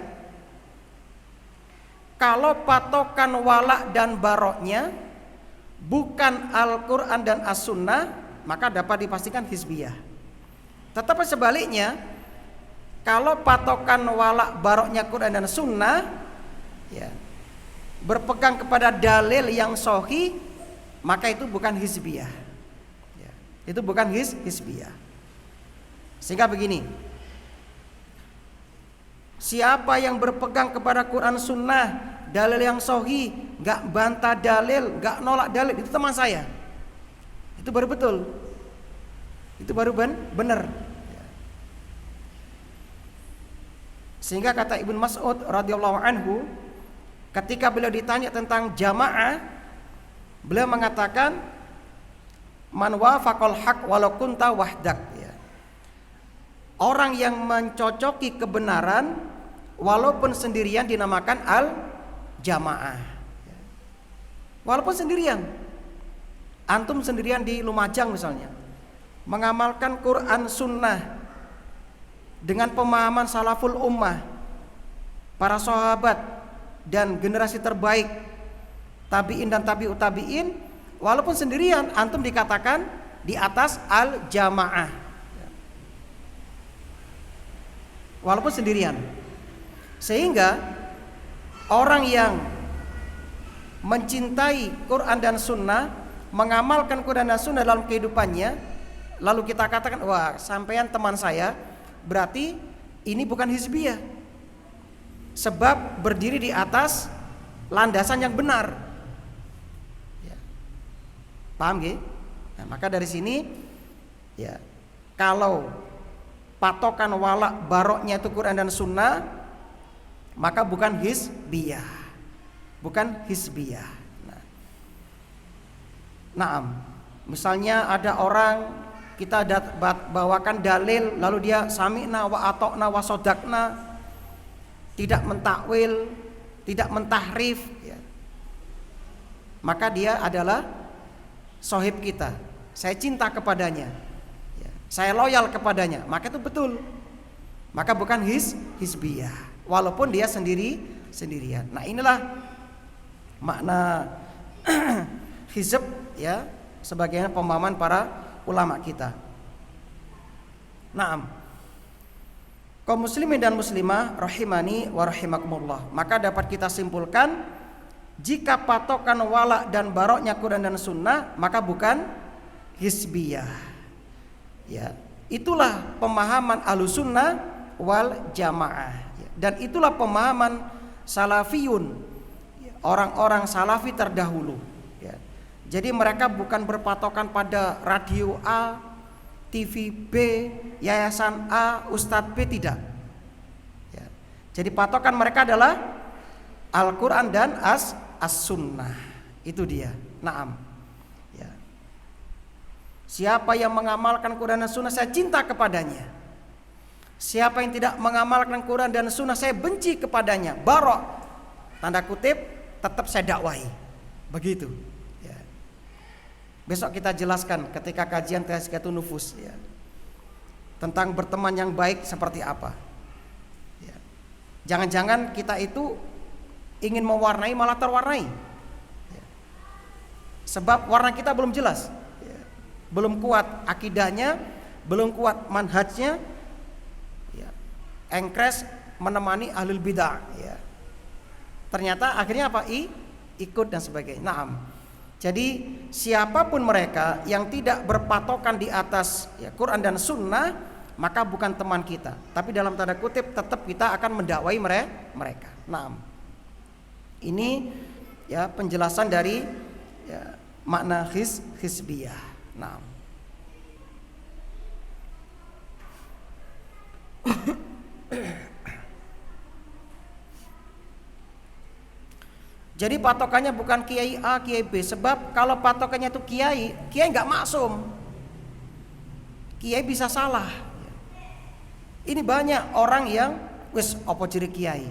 kalau patokan wala dan baroknya bukan Al-Quran dan As-Sunnah, maka dapat dipastikan hizbiyah. Tetapi sebaliknya, kalau patokan wala baroknya Quran dan Sunnah, ya, berpegang kepada dalil yang sahih, maka itu bukan hizbiyah. Ya, itu bukan hizbiyah. Sehingga begini, siapa yang berpegang kepada Quran Sunnah, dalil yang sahih, gak bantah dalil, gak nolak dalil, itu teman saya. Itu baru betul. Itu baru benar. Sehingga kata Ibnu Mas'ud radhiyallahu anhu, ketika beliau ditanya tentang jamaah, beliau mengatakan, man wafaqal haq walau kunta wahdak, ya. Orang yang mencocoki kebenaran walaupun sendirian dinamakan al-jamaah. Walaupun sendirian. Antum sendirian di Lumajang misalnya, mengamalkan Quran Sunnah dengan pemahaman salaful ummah, para sahabat dan generasi terbaik, tabi'in dan tabi'ut tabi'in, walaupun sendirian, antum dikatakan di atas al-jamaah. Walaupun sendirian. Sehingga orang yang mencintai Quran dan Sunnah, mengamalkan Quran dan Sunnah dalam kehidupannya, lalu kita katakan, wah sampean teman saya, berarti ini bukan hizbiyah, sebab berdiri di atas landasan yang benar, ya. Paham gak? Nah, maka dari sini, ya, kalau patokan wala baroknya itu Quran dan Sunnah, maka bukan hizbiyah, bukan hizbiyah. Naam, misalnya ada orang kita bawakan dalil, lalu dia sami'na wa ata'na wa sodakna, tidak mentakwil, tidak mentahrif, ya. Maka dia adalah sohib kita, saya cinta kepadanya, ya, saya loyal kepadanya, maka itu betul. Maka bukan hizbiyah, walaupun dia sendirian. Nah, inilah makna hizb, ya, sebagaimana pemahaman para ulama kita. Naam. Kaum muslimin dan muslimah rahimani wa rahimakumullah, maka dapat kita simpulkan, jika patokan wala dan baroknya Quran dan Sunnah, maka bukan hizbiyah. Ya, itulah pemahaman Ahlussunnah wal Jamaah, ya. Dan itulah pemahaman salafiyun, orang-orang salafi terdahulu. Jadi mereka bukan berpatokan pada radio A, TV B, yayasan A, Ustadz B, tidak. Ya. Jadi patokan mereka adalah Al-Quran dan As-Sunnah. Itu dia. Naam. Ya. Siapa yang mengamalkan Quran dan Sunnah, saya cinta kepadanya. Siapa yang tidak mengamalkan Quran dan Sunnah, saya benci kepadanya. Barok, tanda kutip, tetap saya dakwahi. Begitu. Besok kita jelaskan ketika kajian Tazkiyatun Nufus, ya, tentang berteman yang baik seperti apa, ya. Jangan-jangan kita itu ingin mewarnai malah terwarnai, ya. Sebab warna kita belum jelas, ya. Belum kuat akidahnya, belum kuat manhajnya, ya. Engkres menemani ahlul bidah, ya. Ternyata akhirnya apa? Ikut dan sebagainya. Naam. Jadi siapapun mereka yang tidak berpatokan di atas, ya, Quran dan Sunnah, maka bukan teman kita. Tapi dalam tanda kutip tetap kita akan mendakwai mereka. Nah, ini, ya, penjelasan dari, ya, makna hizbiyah. Nah, Jadi patokannya bukan kiai A, kiai B, sebab kalau patokannya itu kiai nggak maksum. Kiai bisa salah. Ini banyak orang yang wis apa ciri kiai.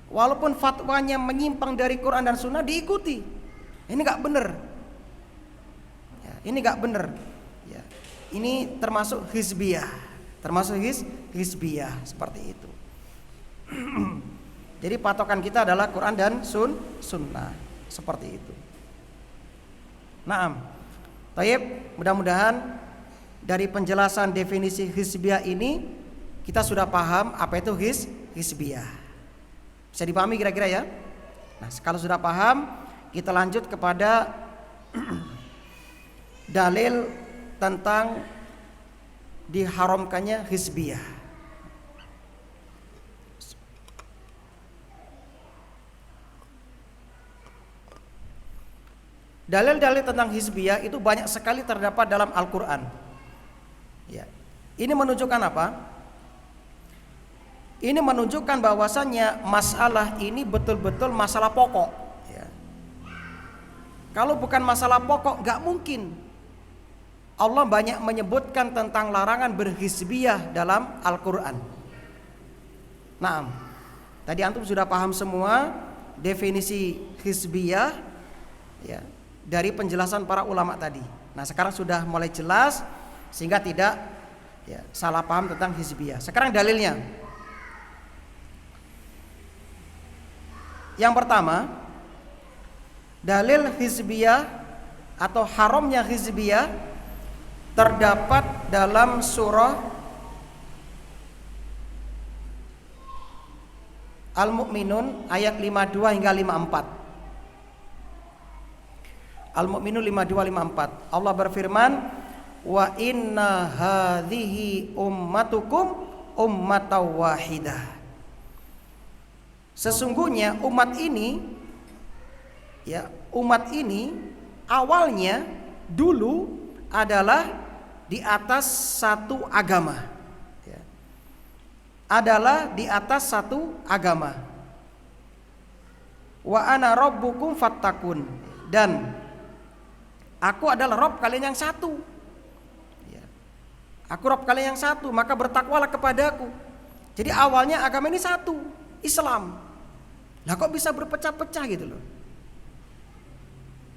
Walaupun fatwanya menyimpang dari Quran dan Sunnah diikuti. Ini nggak benar. Ya, ini nggak benar. Ya, ini termasuk hizbiyah. Termasuk hizbiyah seperti itu. Jadi patokan kita adalah Quran dan Sunnah seperti itu. Naam. Taib, mudah-mudahan dari penjelasan definisi hizbiyah ini kita sudah paham apa itu hizbiyah. Bisa dipahami kira-kira ya? Nah, kalau sudah paham, kita lanjut kepada dalil tentang diharamkannya hizbiyah. Dalil-dalil tentang hizbiyah itu banyak sekali terdapat dalam Al-Quran. Ya. Ini menunjukkan apa? Ini menunjukkan bahwasannya masalah ini betul-betul masalah pokok. Ya. Kalau bukan masalah pokok, gak mungkin Allah banyak menyebutkan tentang larangan berhizbiyah dalam Al-Quran. Nah, tadi antum sudah paham semua definisi hizbiyah, ya, dari penjelasan para ulama tadi. Nah, sekarang sudah mulai jelas sehingga tidak salah paham tentang hizbiyah. Sekarang dalilnya. Yang pertama, dalil hizbiyah atau haramnya hizbiyah terdapat dalam surah Al-Mu'minun ayat 52 hingga 54. Al-Mu'minun 52-54. Allah berfirman, wa inna hadhihi ummatukum ummatan wahidah. Sesungguhnya umat ini awalnya dulu adalah di atas satu agama. Ya. Adalah di atas satu agama. Wa ana rabbukum fattakun. Dan aku adalah Rabb kalian yang satu. Ya. Aku Rabb kalian yang satu, maka bertakwalah kepadaku. Jadi awalnya agama ini satu, Islam. Lah kok bisa berpecah-pecah gitu loh.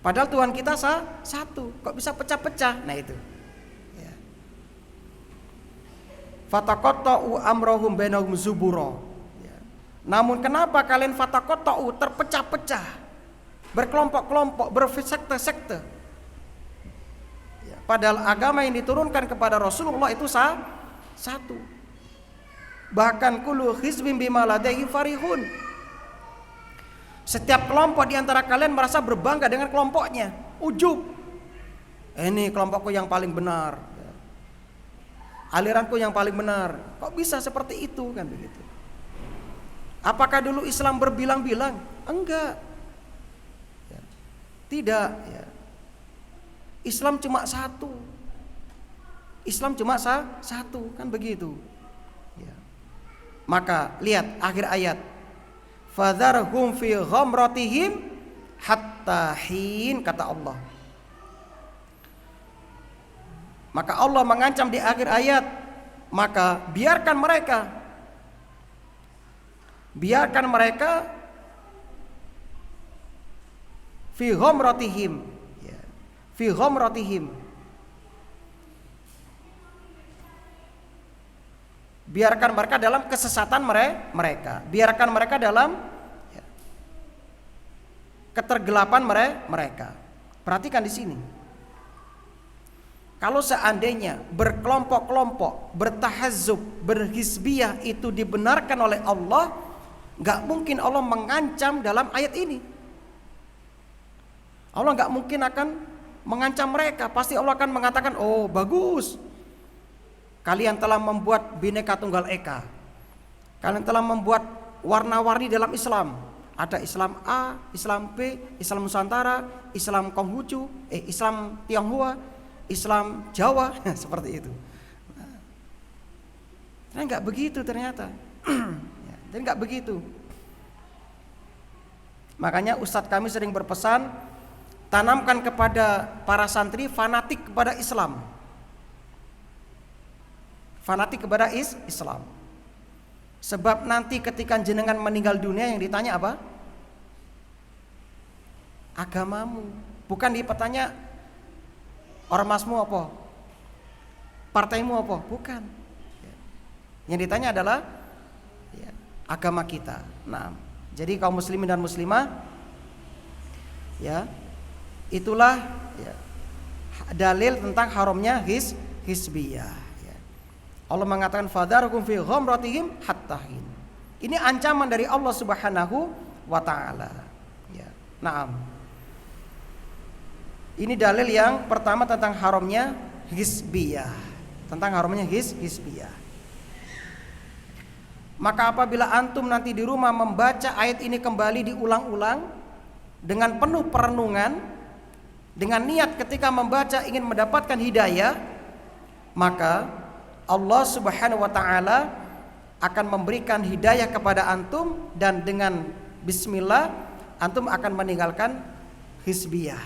Padahal Tuhan kita satu, kok bisa pecah-pecah? Nah itu. Ya. Fataqatta'u amrahum bainahum zubura. Ya. Namun kenapa kalian fataqatta'u terpecah-pecah, berkelompok-kelompok, bersekte-sekte? Ya. Padahal agama yang diturunkan kepada Rasulullah itu satu. Bahkan kullu hizbin bima ladaihi farihun. Setiap kelompok di antara kalian merasa berbangga dengan kelompoknya, ujub. Ini kelompokku yang paling benar, aliranku yang paling benar. Kok bisa seperti itu kan begitu? Apakah dulu Islam berbilang-bilang? Enggak. Ya. Tidak. Ya. Islam cuma satu. Islam cuma satu kan begitu. Ya. Maka lihat akhir ayat. Fadharhum fi ghamratihim hatta hin, kata Allah. Maka Allah mengancam di akhir ayat, maka biarkan mereka fi ghamratihim, ya, fi ghamratihim. Biarkan mereka dalam kesesatan mereka. Biarkan mereka dalam ketergelapan mereka. Perhatikan di sini. Kalau seandainya berkelompok-kelompok, bertahazzub, berhizbiyah itu dibenarkan oleh Allah, nggak mungkin Allah mengancam dalam ayat ini. Allah nggak mungkin akan mengancam mereka. Pasti Allah akan mengatakan, oh bagus, kalian telah membuat Bhinneka Tunggal Eka. Kalian telah membuat warna-warni dalam Islam. Ada Islam A, Islam B, Islam Nusantara, Islam Konghucu, Islam Tionghoa, Islam Jawa, seperti itu. Nah, nggak begitu ternyata. Dan nggak begitu. Makanya ustadz kami sering berpesan, tanamkan kepada para santri fanatik kepada Islam. Fanatik kepada Islam. Sebab nanti ketika jenengan meninggal dunia yang ditanya apa? Agamamu. Bukan ditanya ormasmu apa? Partaimu apa? Bukan. Yang ditanya adalah agama kita. Nah, jadi kaum muslimin dan muslimah, ya, itulah dalil tentang haramnya hizbiyah. Ya. Allah mengatakan fadharukum fi ghamratihim hatta hin. Ini ancaman dari Allah Subhanahu wa taala. Ya. Naam. Ini dalil yang pertama tentang haramnya hizbiyah. Tentang haramnya hizbiyah. Maka apabila antum nanti di rumah membaca ayat ini kembali diulang-ulang dengan penuh perenungan, dengan niat ketika membaca ingin mendapatkan hidayah, maka Allah Subhanahu wa taala akan memberikan hidayah kepada antum, dan dengan bismillah antum akan meninggalkan hizbiyah.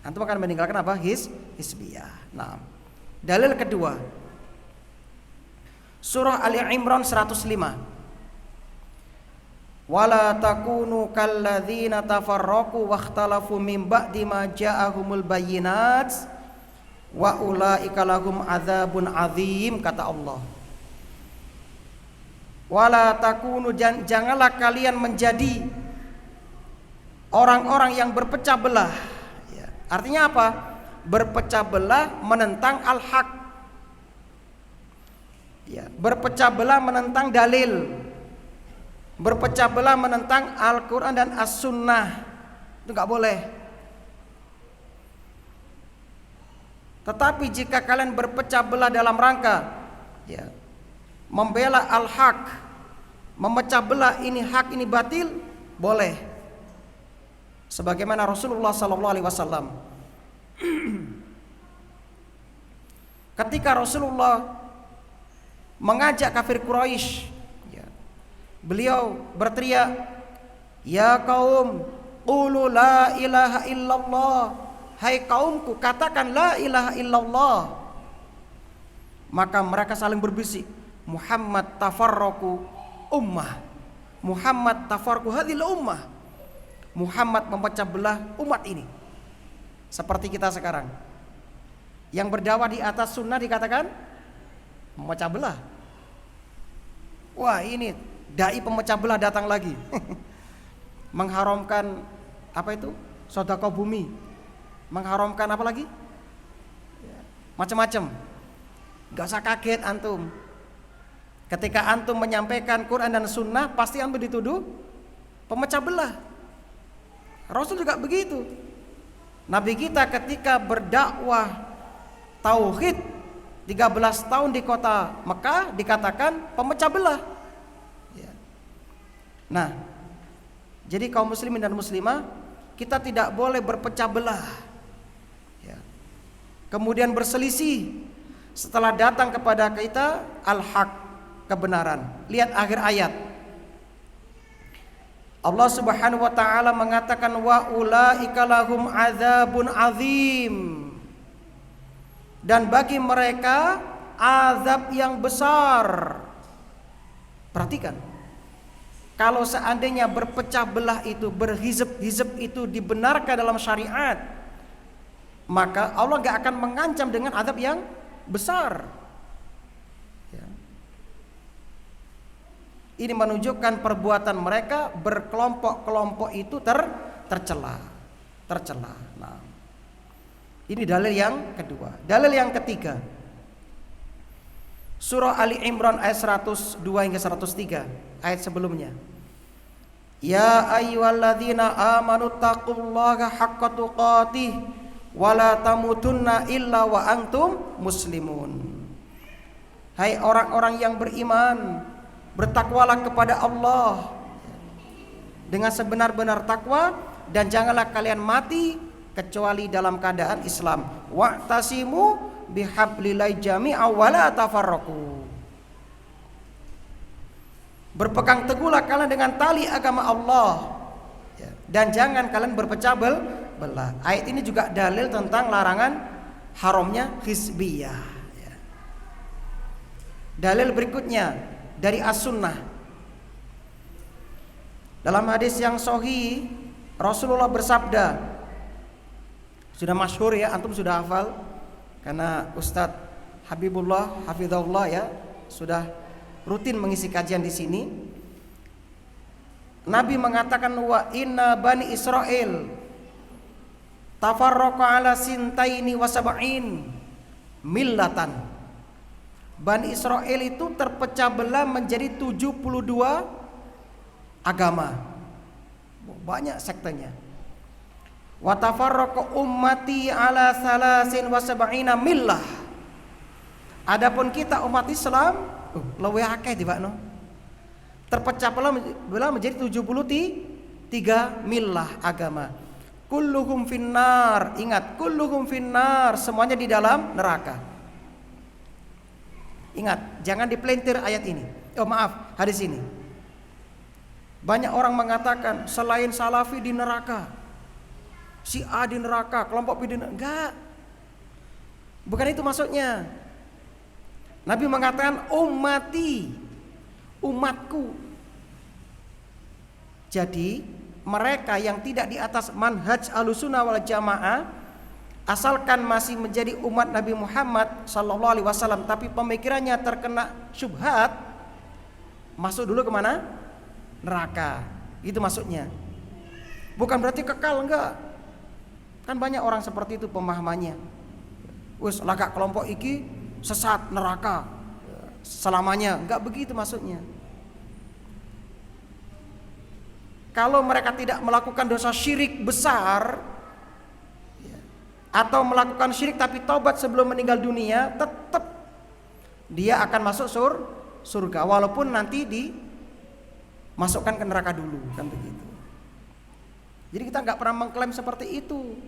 Antum akan meninggalkan apa? Hizbiyah. Nah, dalil kedua, Surah Ali Imran 105. Wala takunu kalladzina tafarraqu wakhtalafu min ba'di ma ja'ahumul bayyinat wa ulaika lahum adzabun adzim, kata Allah. Wala takunu, janganlah kalian menjadi orang-orang yang berpecah belah. Ya, artinya apa? Berpecah belah menentang al-haq. Ya, berpecah belah menentang dalil, berpecah belah menentang Al-Quran dan As-Sunnah, itu gak boleh. Tetapi jika kalian berpecah belah dalam rangka membela al-haq, memecah belah ini hak ini batil, boleh. Sebagaimana Rasulullah SAW ketika Rasulullah mengajak kafir Quraisy, beliau berteriak, ya kaum, qulu la ilaha illallah, hai kaumku, katakan la ilaha illallah. Maka mereka saling berbisik, Muhammad tafarraqu ummah, Muhammad tafarraqu hadhil ummah, Muhammad memecah belah umat ini. Seperti kita sekarang yang berdakwah di atas sunnah dikatakan memecah belah. Wah, ini dai pemecah belah datang lagi. Mengharamkan apa itu? Sedekah bumi. Mengharamkan apa lagi? Macam-macam. Gak usah kaget antum. Ketika antum menyampaikan Quran dan Sunnah, pasti antum dituduh pemecah belah. Rasul juga begitu. Nabi kita ketika berdakwah tauhid 13 tahun di kota Mekah dikatakan pemecah belah. Nah, jadi kaum muslimin dan muslimah, kita tidak boleh berpecah belah, kemudian berselisih setelah datang kepada kita al-haq, kebenaran. Lihat akhir ayat, Allah Subhanahu wa taala mengatakan wa ulaika lahum adzabun azim, dan bagi mereka azab yang besar. Perhatikan, kalau seandainya berpecah belah itu, berhizb itu dibenarkan dalam syariat, maka Allah gak akan mengancam dengan azab yang besar. Ini menunjukkan perbuatan mereka berkelompok-kelompok itu tercela. Nah, ini dalil yang kedua. Dalil yang ketiga, Surah Ali Imran ayat 102 hingga 103, ayat sebelumnya. Ya ayyuhalladzina amanu taqullaha haqqa tuqatih wa la tamutunna illa wa antum muslimun. Hai orang-orang yang beriman, bertakwalah kepada Allah dengan sebenar-benar takwa, dan janganlah kalian mati kecuali dalam keadaan Islam. Wa'tasimu bihablillahi jami'a wa la tafarraqu. Berpegang teguhlah kalian dengan tali agama Allah, dan jangan kalian berpecah belah. Ayat ini juga dalil tentang larangan haramnya hizbiyah. Ya. Dalil berikutnya dari as-sunnah. Dalam hadis yang sahih Rasulullah bersabda, sudah masyhur ya, antum sudah hafal karena Ustadz Habibullah Hafizahullah ya sudah rutin mengisi kajian di sini. Nabi mengatakan, wa inna bani Israel tafarraqa ala sintaini wa sab'in millatan. Bani Israel itu terpecah belah menjadi 72 agama. Banyak sektenya. Wa tafarraqa ummati ala salasin wa sab'ina millah. Adapun kita umat Islam, luwih akeh tibakno. Terpecah belah menjadi 73 millah agama. Kulluhum finnar. Ingat, kulluhum finnar, semuanya di dalam neraka. Ingat, jangan dipelintir ayat ini. Hadis ini. Banyak orang mengatakan selain Salafi di neraka, Syiah di neraka, kelompok B di neraka. Enggak. Bukan itu maksudnya. Nabi mengatakan ummati, umatku. Jadi mereka yang tidak di atas manhaj Ahlussunnah wal Jamaah, asalkan masih menjadi umat Nabi Muhammad sallallahu alaihi wasallam tapi pemikirannya terkena syubhat, masuk dulu kemana? Neraka. Itu maksudnya. Bukan berarti kekal, enggak. Kan banyak orang seperti itu pemahamannya. Wis lagak kelompok iki sesat neraka selamanya. Enggak begitu maksudnya. Kalau mereka tidak melakukan dosa syirik besar atau melakukan syirik tapi taubat sebelum meninggal dunia, tetap dia akan masuk surga walaupun nanti dimasukkan ke neraka dulu, kan begitu. Jadi kita nggak pernah mengklaim seperti itu.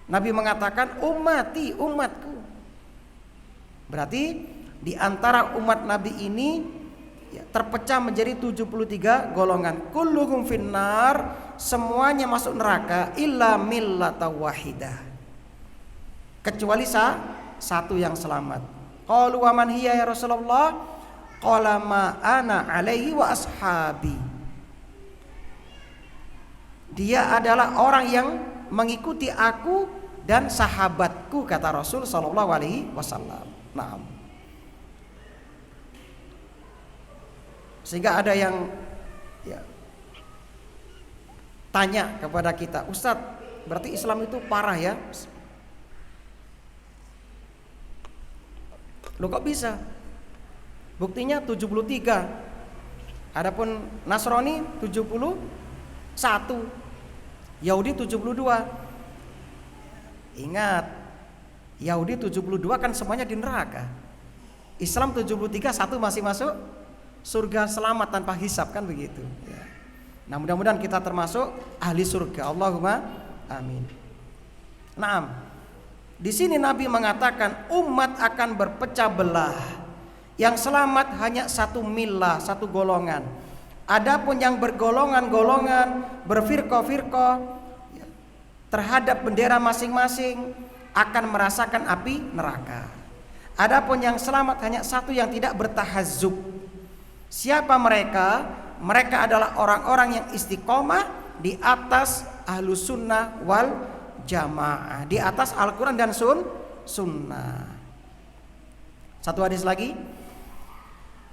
Nabi mengatakan ummati, umatku. Berarti di antara umat Nabi ini terpecah menjadi 73 golongan. Kulluhum finnar, semuanya masuk neraka illa millata wahidah, kecuali satu yang selamat. Qalu wa man hiya ya Rasulullah? Qala ma ana alaihi wa ashabi. Dia adalah orang yang mengikuti aku dan sahabatku, kata Rasul sallallahu alaihi wasallam. Naam. Sehingga ada yang tanya kepada kita, Ustadz, berarti Islam itu parah ya? Loh kok bisa? Buktinya 73. Adapun Nasrani 71, Yahudi 72. Ingat, Yahudi 72 kan semuanya di neraka. Islam 73, satu masih masuk surga selamat tanpa hisab, kan begitu ya. Nah, mudah-mudahan kita termasuk ahli surga. Allahumma amin. Naam. Di sini Nabi mengatakan umat akan berpecah belah. Yang selamat hanya satu millah, satu golongan. Adapun yang bergolongan-golongan, berfirqah-firqah terhadap bendera masing-masing akan merasakan api neraka. Adapun yang selamat hanya satu yang tidak bertahazzub. Siapa mereka? Mereka adalah orang-orang yang istiqomah di atas Ahlus Sunnah wal Jamaah, di atas Al-Quran dan Sunnah. Satu hadis lagi.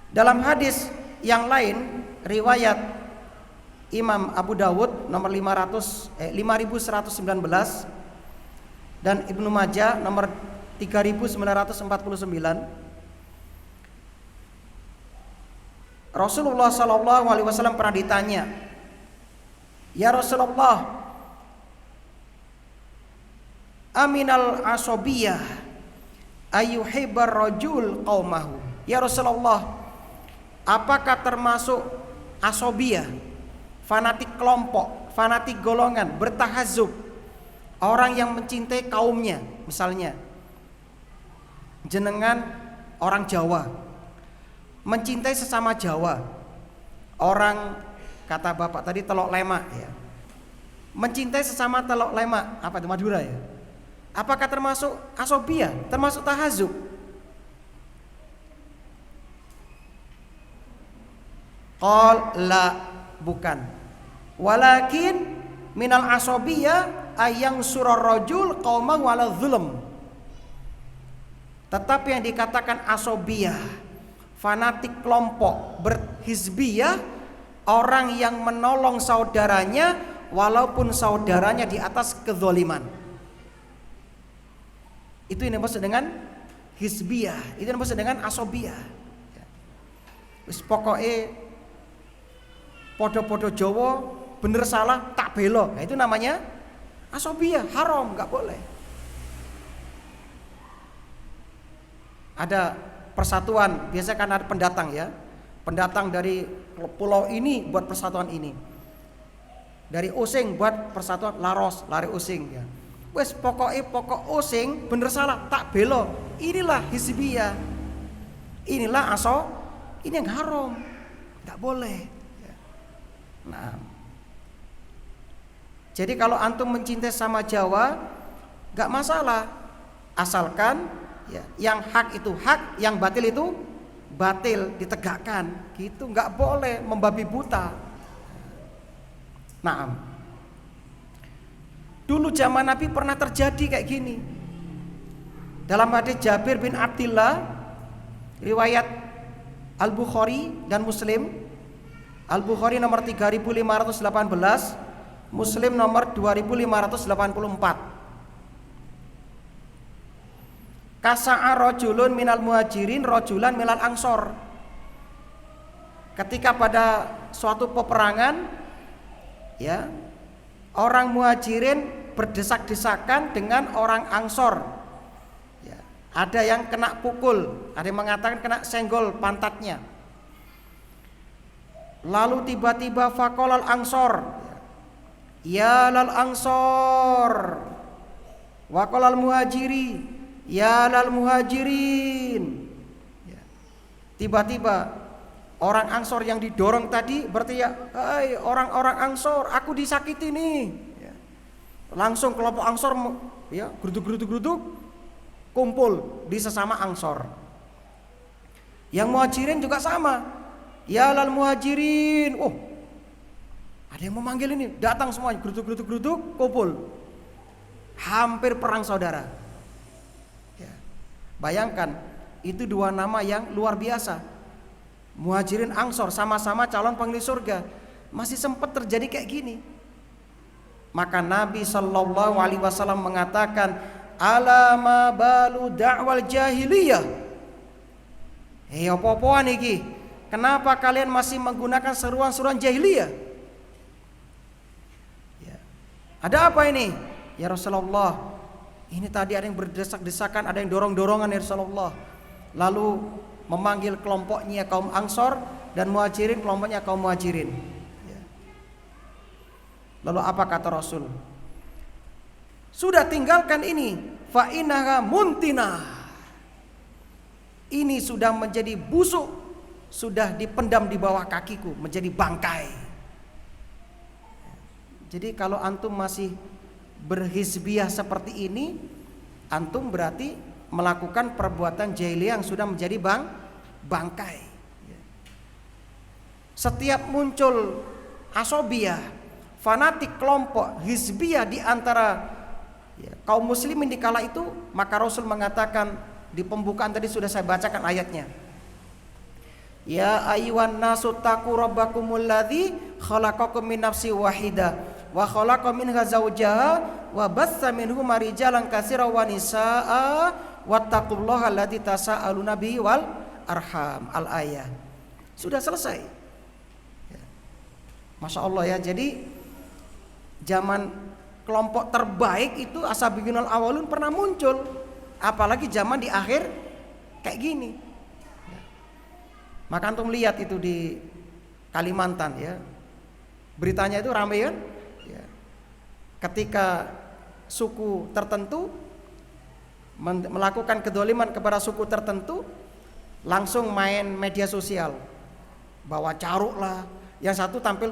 Dalam hadis yang lain, riwayat Imam Abu Dawud nomor 5119 dan Ibnu Majah nomor 3949, Rasulullah SAW pernah ditanya, ya Rasulullah, aminal asobiyah ayuhibbar rajul qaumahu. Ya Rasulullah, apakah termasuk asobiyah, fanatik kelompok, fanatik golongan, bertahazzub, orang yang mencintai kaumnya? Misalnya jenengan orang Jawa mencintai sesama Jawa, orang kata bapak tadi telok lemak ya, mencintai sesama telok lemak, apa itu Madura ya? Apakah termasuk asobia? Termasuk tahazub? Qal la, bukan. Walakin minal asobiyah ayang surah rajul qaumang wala zulm. Tetapi yang dikatakan asobiyah, fanatik kelompok, berhizbiyah, orang yang menolong saudaranya walaupun saudaranya di atas kezaliman. Itu yang dimaksud dengan hizbiyah, itu yang dimaksud dengan asobiyah. Wis pokoke podo-podo Jawa bener salah tak belo. Nah, itu namanya asobiyah, haram, nggak boleh. Ada persatuan, biasanya kan ada pendatang ya. Pendatang dari pulau ini buat persatuan ini. Dari Osing buat persatuan Laros, lari Osing ya. Wes pokok Osing bener salah tak belo. Inilah hizbiyah. Inilah ini yang haram. Enggak boleh. Nah. Jadi kalau antum mencintai sama Jawa enggak masalah. Asalkan ya, yang hak itu hak, yang batil itu batil, ditegakkan. Gitu, enggak boleh membabi buta. Nah, dulu zaman Nabi pernah terjadi kayak gini. Dalam hadis Jabir bin Abdullah, riwayat Al-Bukhari dan Muslim. Al-Bukhari nomor 3518, Muslim nomor 2584. Kasa'a rajulun minal muhajirin rajulan minal ansor. Ketika pada suatu peperangan, ya, orang muhajirin berdesak-desakan dengan orang ansor. Ya, ada yang kena pukul, ada yang mengatakan kena senggol pantatnya. Lalu tiba-tiba faqolal ansor, ya lal ansor, waqolal muhajiri, ya lal muhajirin. Ya. Tiba-tiba orang Ansor yang didorong tadi berteriak, "Hai orang-orang Ansor, aku disakiti nih." Ya. Langsung kelompok Ansor ya geruduk kumpul di sesama Ansor. Yang muhajirin juga sama. Ya lal muhajirin. Oh, ada yang memanggil ini, datang semuanya geruduk kumpul. Hampir perang saudara. Ya. Bayangkan, itu dua nama yang luar biasa. Muhajirin Ansor sama-sama calon penghuni surga. Masih sempat terjadi kayak gini. Maka Nabi sallallahu alaihi wasallam mengatakan, "Alama balu da'wal jahiliyah." Hei, apa-apaan iki? Kenapa kalian masih menggunakan seruan-seruan jahiliyah? Ya. Ada apa ini? Ya Rasulullah, ini tadi ada yang berdesak-desakan, ada yang dorong-dorongan ya Rasulullah. Lalu memanggil kelompoknya kaum Ansor dan muhajirin kelompoknya kaum muhajirin. Ya. Lalu apa kata Rasul? Sudah tinggalkan ini, fa innaha muntina. Ini sudah menjadi busuk, sudah dipendam di bawah kakiku, menjadi bangkai. Jadi kalau antum masih berhizbiyah seperti ini, antum berarti melakukan perbuatan jahiliyah yang sudah menjadi bangkai. Setiap muncul asobiyah, fanatik kelompok hizbiyah di antara kaum muslimin di kala itu, maka Rasul mengatakan di pembukaan tadi sudah saya bacakan ayatnya. Ya ayyuhan nasu taqu rabbakumul ladzi khalaqakum min nafsin wahidah wa khalaqa minha zawjaha wa batsa minhuma rijalan katsiran wa nisaa wattaqullaha alladzi tasaaluna bihi wal arham. Al-ayah. Sudah selesai. Ya. Masya Allah ya. Jadi zaman kelompok terbaik itu Ashabiyunal Awalun pernah muncul. Apalagi zaman di akhir kayak gini. Ya. Maka antum lihat itu di Kalimantan ya. Beritanya itu ramai kan? Ya. Ketika suku tertentu melakukan kedoliman kepada suku tertentu, langsung main media sosial, bawa caruk lah, yang satu tampil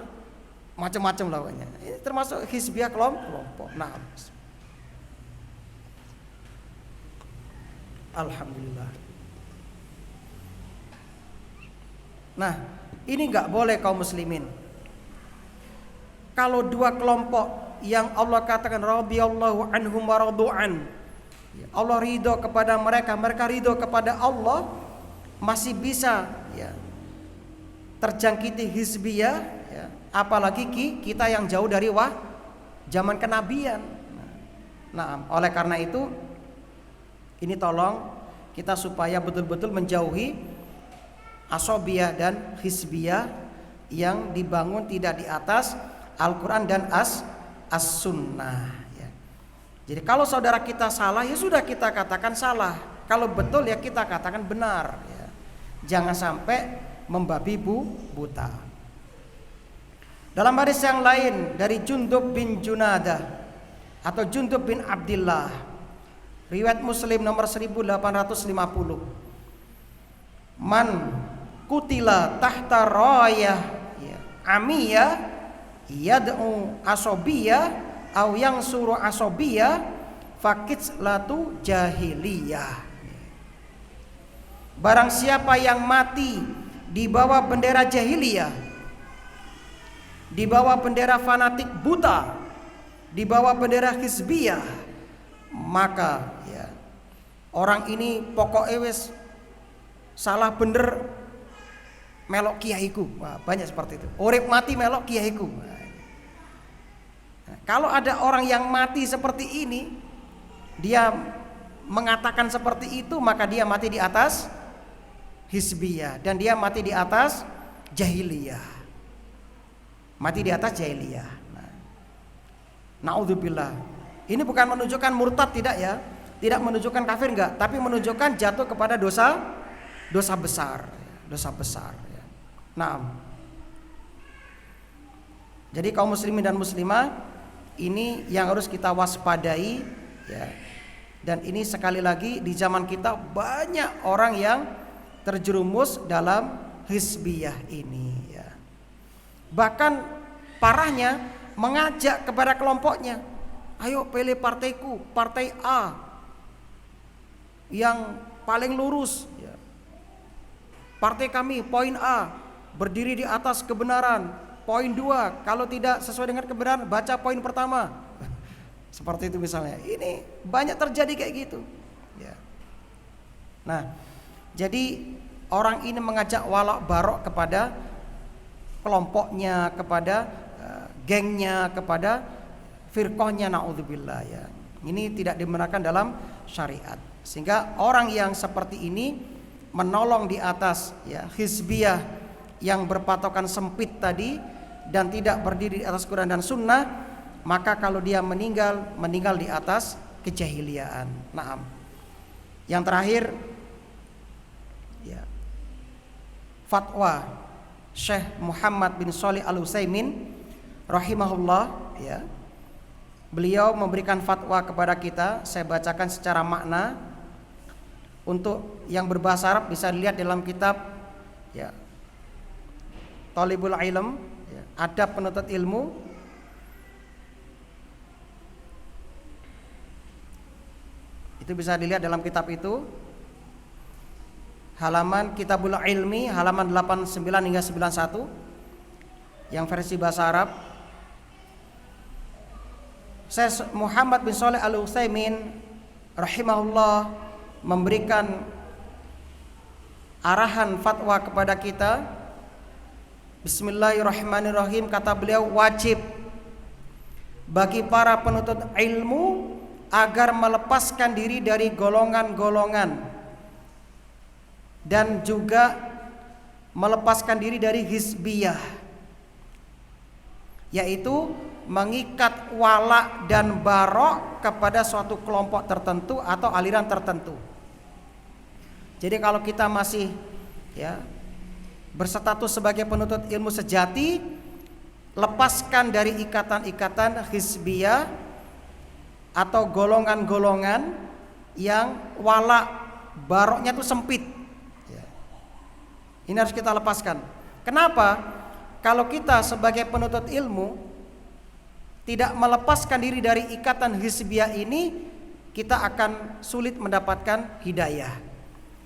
macam-macam lawannya. Ini termasuk hizbiyah kelompok. Nah, alhamdulillah. Nah, ini nggak boleh kaum muslimin. Kalau dua kelompok yang Allah katakan radhiyallahu anhum wa radu'an, Allah ridho kepada mereka, mereka ridho kepada Allah, masih bisa ya terjangkiti hizbiyah ya. Apalagi kita yang jauh dari zaman kenabian. Nah, oleh karena itu ini tolong kita supaya betul-betul menjauhi asobiyah dan hizbiyah yang dibangun tidak di atas Al-Quran dan as-sunnah ya. Jadi kalau saudara kita salah, ya sudah kita katakan salah. Kalau betul ya kita katakan benar ya. Jangan sampai membabi buta. Dalam hadis yang lain dari Jundub bin Junadah atau Jundub bin Abdillah, riwayat Muslim nomor 1850, man kutila tahta rayah ya, amiyah yad'u asobiyah au yang suruh asobiyah fakits latu jahiliyah. Barang siapa yang mati di bawah bendera jahiliyah, di bawah bendera fanatik buta, di bawah bendera hizbiyah, maka ya orang ini pokoknya wis salah bener melok kiaiku. Wah, banyak seperti itu. Urip mati melok kiaiku. Nah, kalau ada orang yang mati seperti ini, dia mengatakan seperti itu, maka dia mati di atas hizbiyah dan dia mati di atas jahiliyah. Mati di atas jahiliyah. Nah, naudzubillah. Ini bukan menunjukkan murtad, tidak ya. Tidak menunjukkan kafir, enggak, tapi menunjukkan jatuh kepada dosa besar. Dosa besar ya. Nah, jadi kaum muslimin dan muslimah ini yang harus kita waspadai ya. Dan ini sekali lagi di zaman kita banyak orang yang terjerumus dalam hizbiyah ini ya. Bahkan parahnya mengajak kepada kelompoknya, ayo pilih partaiku, partai A yang paling lurus ya. Partai kami poin A berdiri di atas kebenaran. Poin 2, kalau tidak sesuai dengan kebenaran baca poin pertama. Seperti itu misalnya. Ini banyak terjadi kayak gitu ya. Nah, jadi orang ini mengajak walak barok kepada kelompoknya, kepada gengnya, kepada firqahnya, naudzubillah ya. Ini tidak dibenarkan dalam syariat. Sehingga orang yang seperti ini menolong di atas ya hizbiyah yang berpatokan sempit tadi dan tidak berdiri di atas Quran dan Sunnah, maka kalau dia meninggal di atas kejahiliaan. Naam. Yang terakhir ya, fatwa Syekh Muhammad bin Shalih Al-Utsaimin rahimahullah ya. Beliau memberikan fatwa kepada kita, saya bacakan secara makna. Untuk yang berbahasa Arab bisa dilihat dalam kitab ya Thalibul Ilm ya, Adab Penuntut Ilmu. Itu bisa dilihat dalam kitab itu. Halaman Kitabul Ilmi halaman 89 hingga 91 yang versi bahasa Arab. Syekh Muhammad bin Shalih Al-Utsaimin rahimahullah memberikan arahan fatwa kepada kita. Bismillahirrahmanirrahim, kata beliau, wajib bagi para penuntut ilmu agar melepaskan diri dari golongan-golongan dan juga melepaskan diri dari hizbiyah, yaitu mengikat walak dan barok kepada suatu kelompok tertentu atau aliran tertentu. Jadi kalau kita masih ya berstatus sebagai penuntut ilmu sejati, lepaskan dari ikatan-ikatan hizbiyah atau golongan-golongan yang walak baroknya itu sempit. Ini harus kita lepaskan. Kenapa? kalau kita sebagai penuntut ilmu tidak melepaskan diri dari ikatan hizbiyah ini, kita akan sulit mendapatkan hidayah.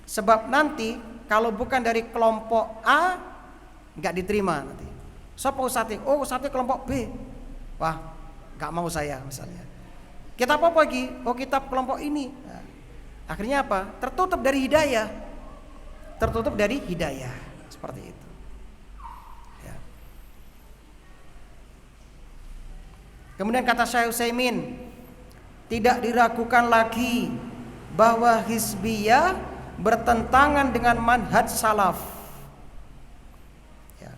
Sebab nanti kalau bukan dari kelompok A, nggak diterima nanti. Siapa ustadz? Oh, ustadz kelompok B. Wah, nggak mau saya misalnya. Kita apa lagi? Oh, kitab kelompok ini. Nah, akhirnya apa? Tertutup dari hidayah. Tertutup dari hidayah. Seperti itu. Ya. Kemudian kata Syekh Utsaimin, tidak diragukan lagi bahwa hizbiyah bertentangan dengan manhaj salaf. Ya.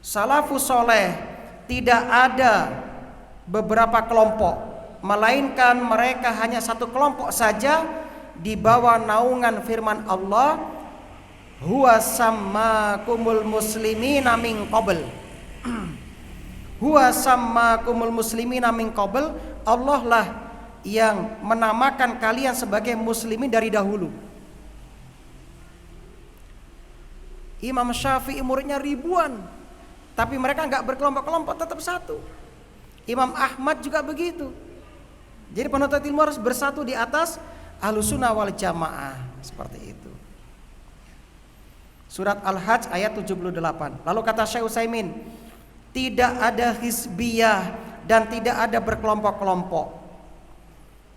Salafus soleh tidak ada beberapa kelompok, melainkan mereka hanya satu kelompok saja di bawah naungan firman Allah, huwa sammakumul muslimina min qabl. Huwa sammakumul muslimina min qabl, Allah lah yang menamakan kalian sebagai muslimin dari dahulu. Imam Syafi'i muridnya ribuan, tapi mereka enggak berkelompok-kelompok, tetap satu. Imam Ahmad juga begitu. Jadi penuntut ilmu harus bersatu di atas Ahlussunnah wal Jamaah, seperti itu. Surat Al-Hajj ayat 78. Lalu kata Syekh Utsaimin, tidak ada hizbiyah dan tidak ada berkelompok-kelompok.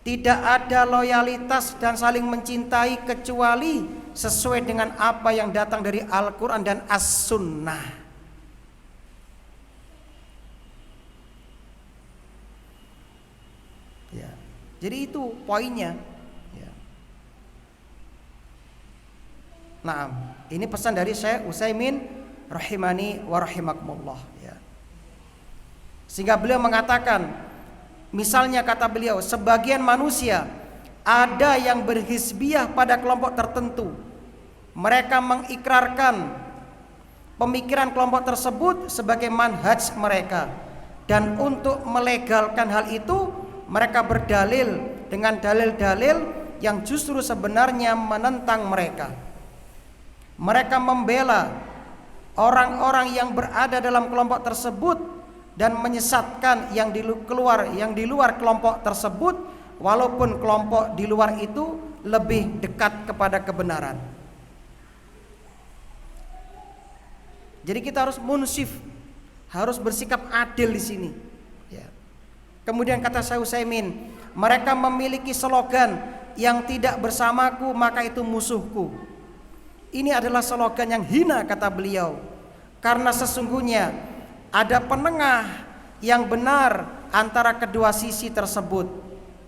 Tidak ada loyalitas dan saling mencintai kecuali sesuai dengan apa yang datang dari Al-Quran dan As-Sunnah. Ya. Jadi itu poinnya. Ya. Nah, ini pesan dari Syekh Utsaimin rahimani wa rahimakumullah. Ya. Sehingga beliau mengatakan, misalnya kata beliau, sebagian manusia ada yang berhizbiyah pada kelompok tertentu. Mereka mengikrarkan pemikiran kelompok tersebut sebagai manhaj mereka. Dan untuk melegalkan hal itu, mereka berdalil dengan dalil-dalil yang justru sebenarnya menentang mereka. Mereka membela orang-orang yang berada dalam kelompok tersebut dan menyesatkan yang di luar kelompok tersebut, walaupun kelompok di luar itu lebih dekat kepada kebenaran. Jadi kita harus munsif, harus bersikap adil di sini. Ya. Kemudian kata Syekh Utsaimin, mereka memiliki slogan yang tidak bersamaku maka itu musuhku. Ini adalah slogan yang hina kata beliau, karena sesungguhnya ada penengah yang benar antara kedua sisi tersebut.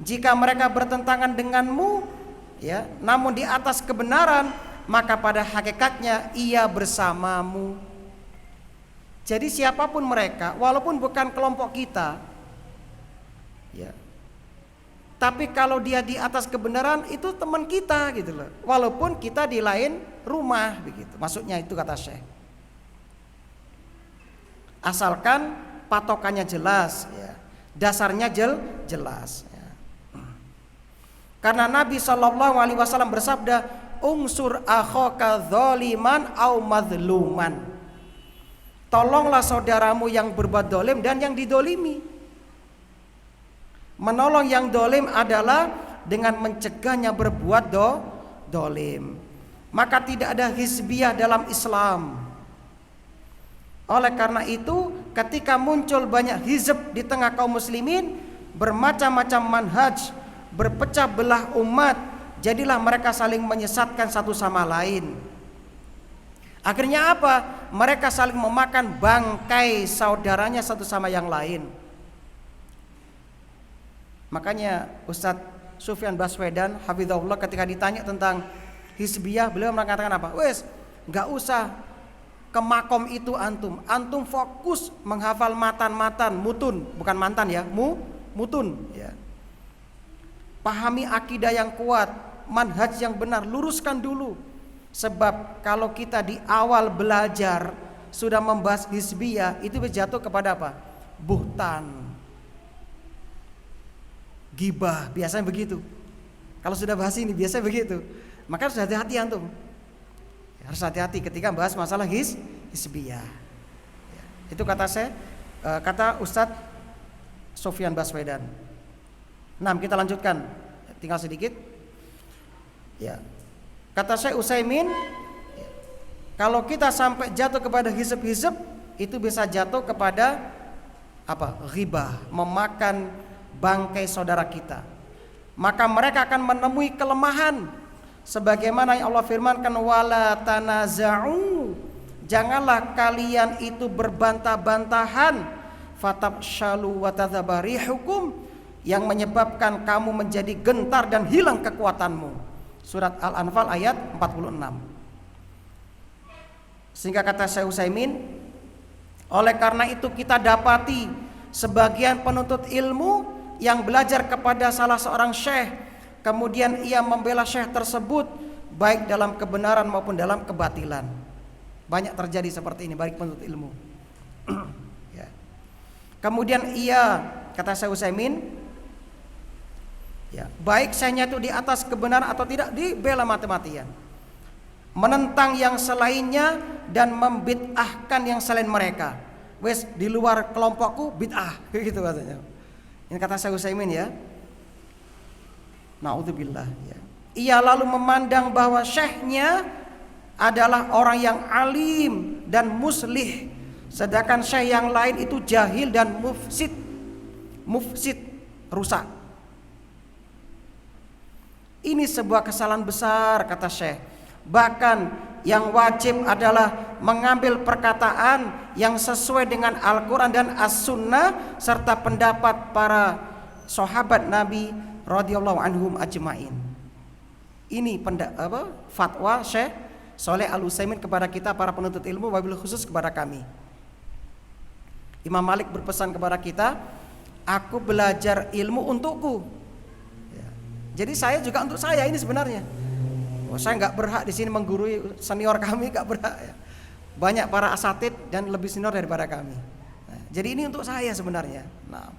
Jika mereka bertentangan denganmu, ya, namun di atas kebenaran, maka pada hakikatnya ia bersamamu. Jadi siapapun mereka, walaupun bukan kelompok kita, ya, tapi kalau dia di atas kebenaran itu teman kita gitu loh. Walaupun kita di lain rumah begitu. Maksudnya itu kata Syekh. Asalkan patokannya jelas, ya. Dasarnya jelas. Ya. Karena Nabi SAW bersabda, "Unsur akhaka dzaliman au madzluman." Tolonglah saudaramu yang berbuat dolim dan yang didolimi. Menolong yang dolim adalah dengan mencegahnya berbuat dolim. Maka tidak ada hizbiyah dalam Islam. Oleh karena itu, ketika muncul banyak hizb di tengah kaum muslimin, bermacam-macam manhaj, berpecah belah umat, jadilah mereka saling menyesatkan satu sama lain. Akhirnya apa? Mereka saling memakan bangkai saudaranya satu sama yang lain. Makanya Ustadz Sufyan Baswedan hafizahullah ketika ditanya tentang hizbiyah, beliau mengatakan apa? Wes, nggak usah ke makom itu antum fokus menghafal matan mutun, bukan mantan ya, mutun ya. Pahami akidah yang kuat, manhaj yang benar, luruskan dulu. Sebab kalau kita di awal belajar sudah membahas hizbiyah, itu jatuh kepada apa? Buhtan, gibah, biasanya begitu. Kalau sudah bahas ini biasanya begitu. Maka harus hati-hati antum. Harus hati-hati ketika bahas masalah hizbiyah. Ya. Itu kata Ustadz Sofyan Baswedan. Nah, kita lanjutkan. Tinggal sedikit. Ya. Kata Syekh Utsaimin, kalau kita sampai jatuh kepada hizb-hizb, itu bisa jatuh kepada ghibah, memakan bangkai saudara kita. Maka mereka akan menemui kelemahan. Sebagaimana yang Allah firmankan, wala tanaza'u, janganlah kalian itu berbantah-bantahan, fatabshalu wa tadhaba rihukum, yang menyebabkan kamu menjadi gentar dan hilang kekuatanmu. Surat Al-Anfal ayat 46. Sehingga kata Syekh Utsaimin, oleh karena itu kita dapati sebagian penuntut ilmu yang belajar kepada salah seorang syekh, kemudian ia membela syekh tersebut baik dalam kebenaran maupun dalam kebatilan. Banyak terjadi seperti ini baik penuntut ilmu. Ya. Kemudian ia, kata Syekh Utsaimin, ya, baik syekhnya itu di atas kebenaran atau tidak, dibela mati-matian, menentang yang selainnya dan membid'ahkan yang selain mereka. Wes di luar kelompokku bid'ah, gitu katanya. Ini kata Syekh Utsaimin ya. Na'udzubillah ya. Ia lalu memandang bahwa syekhnya adalah orang yang alim dan muslih, sedangkan syekh yang lain itu jahil dan mufsid, rusak. Ini sebuah kesalahan besar, kata syekh. Bahkan yang wajib adalah mengambil perkataan yang sesuai dengan Al-Quran dan As-Sunnah serta pendapat para sahabat Nabi radhiyallahu anhum ajmain. Ini fatwa Syekh Shalih Al-Utsaimin kepada kita para penuntut ilmu, wabil khusus kepada kami. Imam Malik berpesan kepada kita, aku belajar ilmu untukku. Ya. Jadi saya juga untuk saya ini sebenarnya. Saya nggak berhak di sini menggurui senior kami, nggak berhak. Ya. Banyak para asatid dan lebih senior daripada kami. Nah, jadi ini untuk saya sebenarnya. Nah.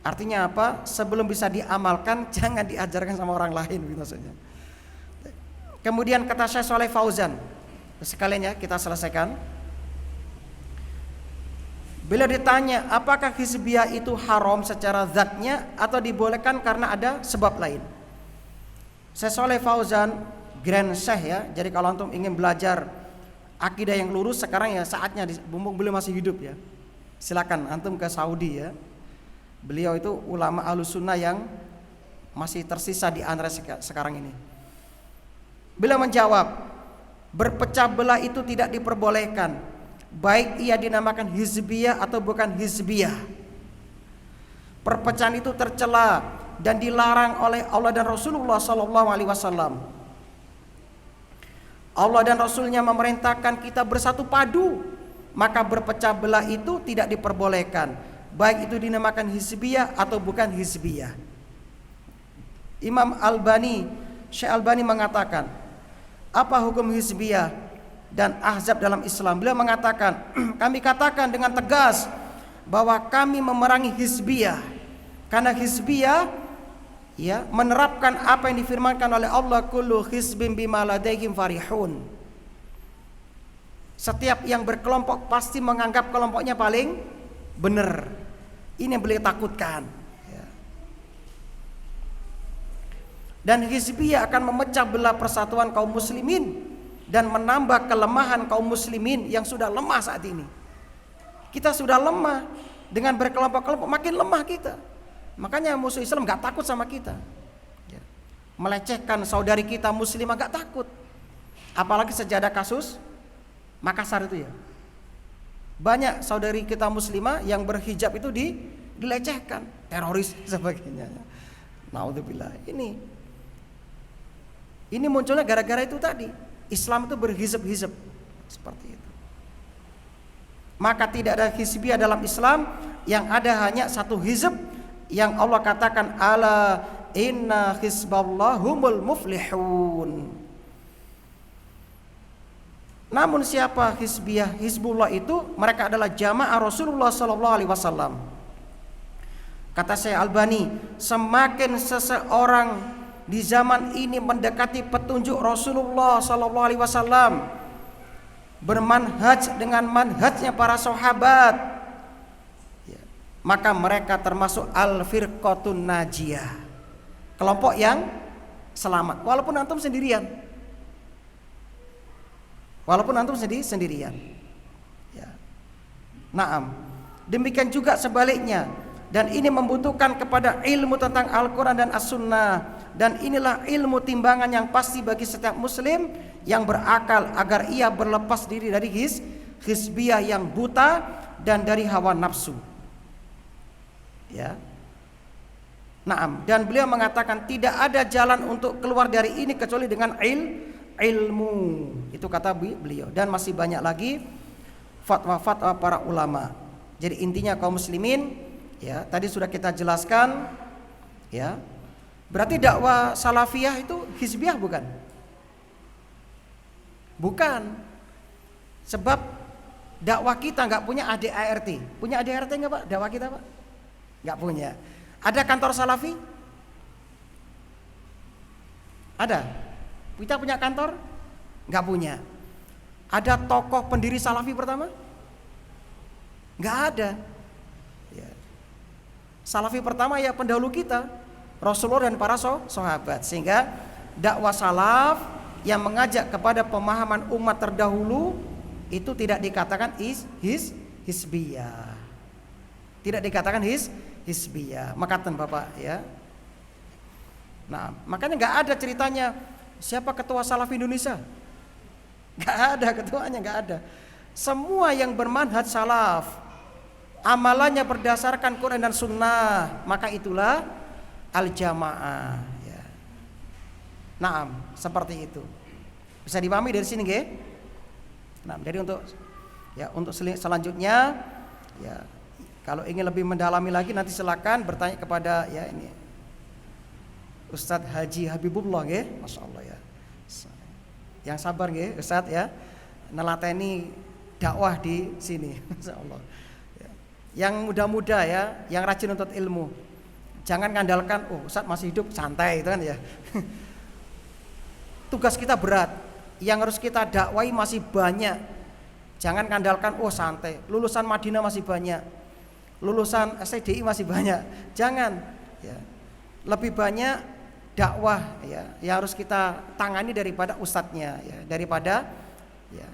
Artinya apa? Sebelum bisa diamalkan jangan diajarkan sama orang lain, gitu maksudnya. Kemudian kata Syekh Shalih Fauzan, sekalian ya kita selesaikan. Bila ditanya apakah hizbiyah itu haram secara zatnya atau dibolehkan karena ada sebab lain, Syekh Shalih Fauzan, Grand Syekh ya. Jadi kalau antum ingin belajar akidah yang lurus sekarang ya saatnya, mumpung beliau masih hidup ya. Silakan antum ke Saudi ya. Beliau itu ulama Ahlussunnah yang masih tersisa di antara sekarang ini. Beliau menjawab, berpecah belah itu tidak diperbolehkan, baik ia dinamakan hizbiyah atau bukan hizbiyah. Perpecahan itu tercela dan dilarang oleh Allah dan Rasulullah SAW. Allah dan Rasulnya memerintahkan kita bersatu padu, maka berpecah belah itu tidak diperbolehkan, baik itu dinamakan hizbiyah atau bukan hizbiyah. Imam Albani, Syekh Albani mengatakan, apa hukum hizbiyah dan ahzab dalam Islam? Beliau mengatakan, kami katakan dengan tegas bahwa kami memerangi hizbiyah, karena hizbiyah ya menerapkan apa yang difirmankan oleh Allah, kullu hizbin bima ladaihim farihun. Setiap yang berkelompok pasti menganggap kelompoknya paling benar. Ini yang beliau takutkan ya. Dan hizbiyah akan memecah belah persatuan kaum muslimin dan menambah kelemahan kaum muslimin yang sudah lemah saat ini. Kita sudah lemah, dengan berkelompok-kelompok makin lemah kita. Makanya musuh Islam gak takut sama kita ya. Melecehkan saudari kita muslimah gak takut. Apalagi sejak ada kasus Makassar itu ya. Banyak saudari kita muslimah yang berhijab itu dilecehkan, teroris sebagainya. Naudzubillah. Ini munculnya gara-gara itu tadi. Islam itu berhizb-hizb seperti itu. Maka tidak ada hizbiyah dalam Islam, yang ada hanya satu hizb yang Allah katakan ala inna hizballahumul muflihun. Namun siapa hizbiyah, hizbullah itu mereka adalah jamaah Rasulullah SAW. Kata Syekh Albani, semakin seseorang di zaman ini mendekati petunjuk Rasulullah sallallahu alaihi wasallam, bermanhaj dengan manhajnya para sahabat, ya, maka mereka termasuk al-firqatun najiyah, kelompok yang selamat, walaupun antum sendirian. Sendirian. Ya. Naam. Demikian juga sebaliknya. Dan ini membutuhkan kepada ilmu tentang Al-Quran dan As-Sunnah. Dan inilah ilmu timbangan yang pasti bagi setiap muslim yang berakal, agar ia berlepas diri dari hizbiyah yang buta dan dari hawa nafsu. Ya. Naam. Dan beliau mengatakan tidak ada jalan untuk keluar dari ini kecuali dengan ilmu. Itu kata beliau. Dan masih banyak lagi fatwa-fatwa para ulama. Jadi intinya kaum muslimin, ya, tadi sudah kita jelaskan, ya. Berarti dakwah salafiyah itu hizbiyah bukan? Bukan. Sebab dakwah kita nggak punya ADART. Punya ADART nggak Pak? Dakwah kita Pak? Nggak punya. Ada kantor salafi? Ada. Kita punya kantor? Nggak punya. Ada tokoh pendiri salafi pertama? Nggak ada. Ya. Salafi pertama ya pendahulu kita, Rasulullah dan para sahabat. Sehingga dakwah salaf yang mengajak kepada pemahaman umat terdahulu itu tidak dikatakan hizbiyah. Tidak dikatakan hizbiyah. Makatan Bapak ya. Nah, makanya nggak ada ceritanya siapa ketua salaf Indonesia. Nggak ada ketuanya, nggak ada. Semua yang bermanhaj salaf, amalannya berdasarkan Quran dan Sunnah, maka itulah al-jamaah. Ya. Naam, seperti itu. Bisa dipahami dari sini, nggih? Nah, jadi untuk selanjutnya, ya, kalau ingin lebih mendalami lagi nanti silakan bertanya kepada ya ini Ustadz Haji Habibullah, nggih, masya Allah ya. Yang sabar nggih, Ustadz ya, nelateni dakwah di sini, masya Allah. Yang muda-muda ya, yang rajin untuk ilmu. Jangan ngandalkan, oh Ustadz masih hidup, santai itu kan ya. Tugas kita berat, yang harus kita dakwai masih banyak. Jangan ngandalkan, oh santai, lulusan Madinah masih banyak, lulusan STDI masih banyak. Jangan ya. Lebih banyak dakwah ya, yang harus kita tangani daripada ustadznya ya, daripada ya,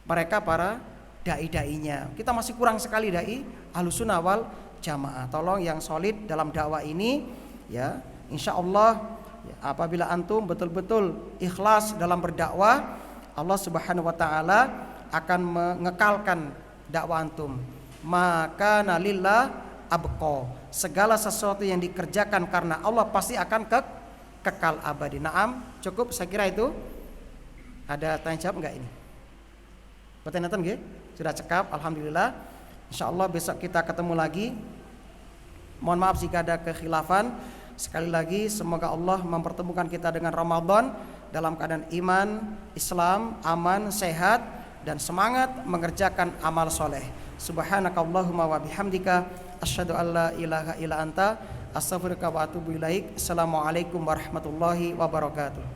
mereka para dai-dainya. Kita masih kurang sekali dai Ahlussunnah wal Jamaah. Tolong yang solid dalam dakwah ini ya, insya Allah ya, apabila antum betul-betul ikhlas dalam berdakwah, Allah Subhanahu wa taala akan mengekalkan dakwah antum. Maka nalillah abqa. Segala sesuatu yang dikerjakan karena Allah pasti akan kekal abadi. Naam, cukup saya kira itu. Ada tanya jawab enggak ini? Pertanyaan nggih? Sudah cekap, alhamdulillah. Insyaallah besok kita ketemu lagi. Mohon maaf jika ada kekhilafan. Sekali lagi semoga Allah mempertemukan kita dengan Ramadan dalam keadaan iman, Islam, aman, sehat dan semangat mengerjakan amal soleh. Subhanakallahumma wa bihamdika asyhadu an la ilaha illa anta astaghfiruka wa atubu ilaik. Assalamualaikum warahmatullahi wabarakatuh.